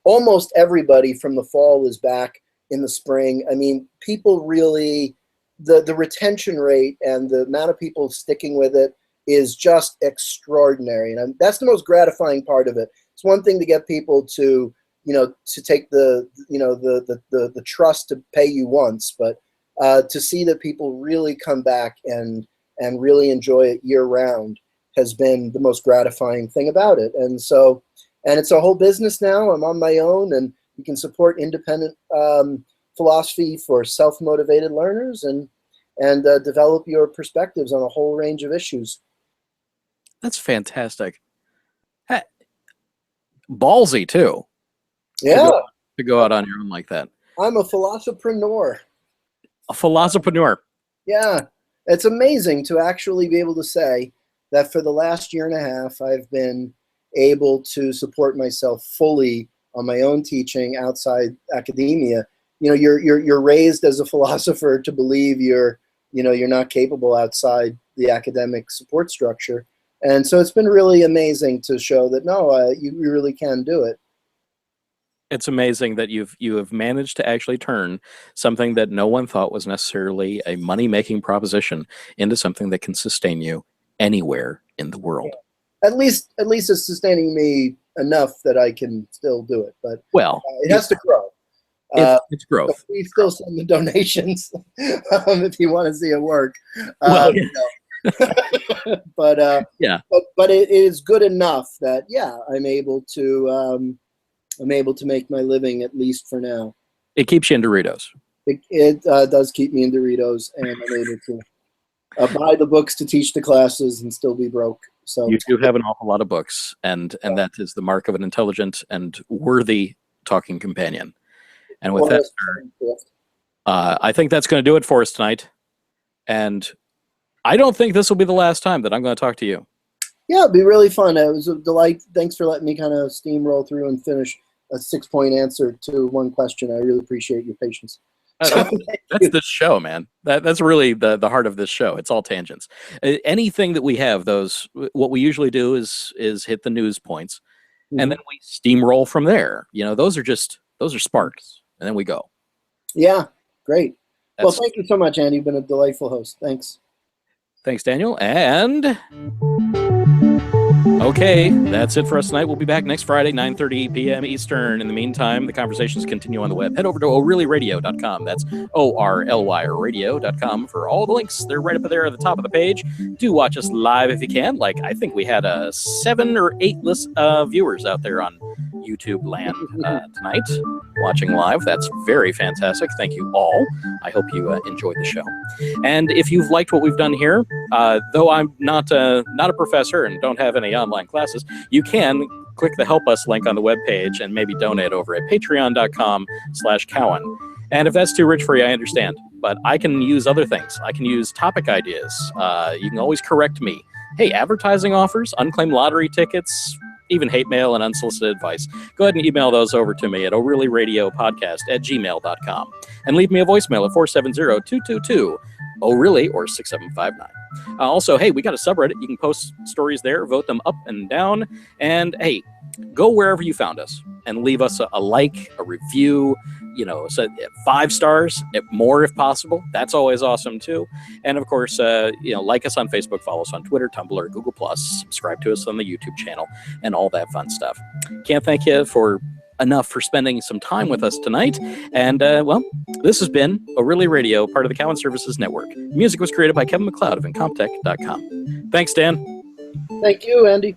Almost everybody from the fall is back in the spring. I mean, people really, the retention rate and the amount of people sticking with it is just extraordinary. And that's the most gratifying part of it. It's one thing to get people to take the trust to pay you once, but to see that people really come back and really enjoy it year round has been the most gratifying thing about it. And it's a whole business now. I'm on my own, and you can support independent philosophy for self-motivated learners and develop your perspectives on a whole range of issues. That's fantastic. Ballsy too. Yeah. To go out on your own like that. I'm a philosopherneur. A philosopherneur. Yeah. It's amazing to actually be able to say that for the last year and a half, I've been able to support myself fully on my own teaching outside academia. You're raised as a philosopher to believe you're not capable outside the academic support structure. And so it's been really amazing to show that, no, you really can do it. It's amazing that you have managed to actually turn something that no one thought was necessarily a money-making proposition into something that can sustain you anywhere in the world. At least it's sustaining me enough that I can still do it. But it has to grow. It's growth. We still send the donations if you want to see it work. But it is good enough that I'm able to make my living, at least for now. It keeps you in Doritos. It does keep me in Doritos, and I'm able to buy the books to teach the classes and still be broke. So you do have an awful lot of books, and that is the mark of an intelligent and worthy talking companion. And with that, sir, I think that's going to do it for us tonight. And I don't think this will be the last time that I'm going to talk to you. Yeah, it'd be really fun. It was a delight. Thanks for letting me kind of steamroll through and finish a 6-point answer to one question. I really appreciate your patience. That's the show, man. That's really the heart of this show. It's all tangents. Anything that we have, what we usually do is hit the news points, and then we steamroll from there. Those are sparks, and then we go. Yeah, great. Well, thank you so much, Andy. You've been a delightful host. Thanks. Thanks, Daniel. And okay, that's it for us tonight. We'll be back next Friday, 9:30 p.m. Eastern. In the meantime, the conversations continue on the web. Head over to ORlyRadio.com. That's ORly radio.com for all the links. They're right up there at the top of the page. Do watch us live if you can. I think we had 7 or 8 viewers out there on YouTube land tonight watching live. That's very fantastic. Thank you all. I hope you enjoyed the show. And if you've liked what we've done here, though I'm not a professor and don't have any online classes, you can click the Help Us link on the webpage and maybe donate over at patreon.com/Cowan. And if that's too rich for you, I understand. But I can use other things. I can use topic ideas. You can always correct me. Hey, advertising offers, unclaimed lottery tickets, even hate mail and unsolicited advice. Go ahead and email those over to me at ORlyRadioPodcast@gmail.com. And leave me a voicemail at 470-222-ORly or 6759. Also, hey, we got a subreddit. You can post stories there, vote them up and down. And hey, go wherever you found us and leave us a like, a review, so 5 stars, more if possible. That's always awesome too. And of course, like us on Facebook, follow us on Twitter, Tumblr, Google+, subscribe to us on the YouTube channel, and all that fun stuff. Can't thank you enough for spending some time with us tonight. And this has been ORly Radio, part of the Cowan Services Network. Music was created by Kevin MacLeod of Incomptech.com. Thanks, Dan. Thank you, Andy.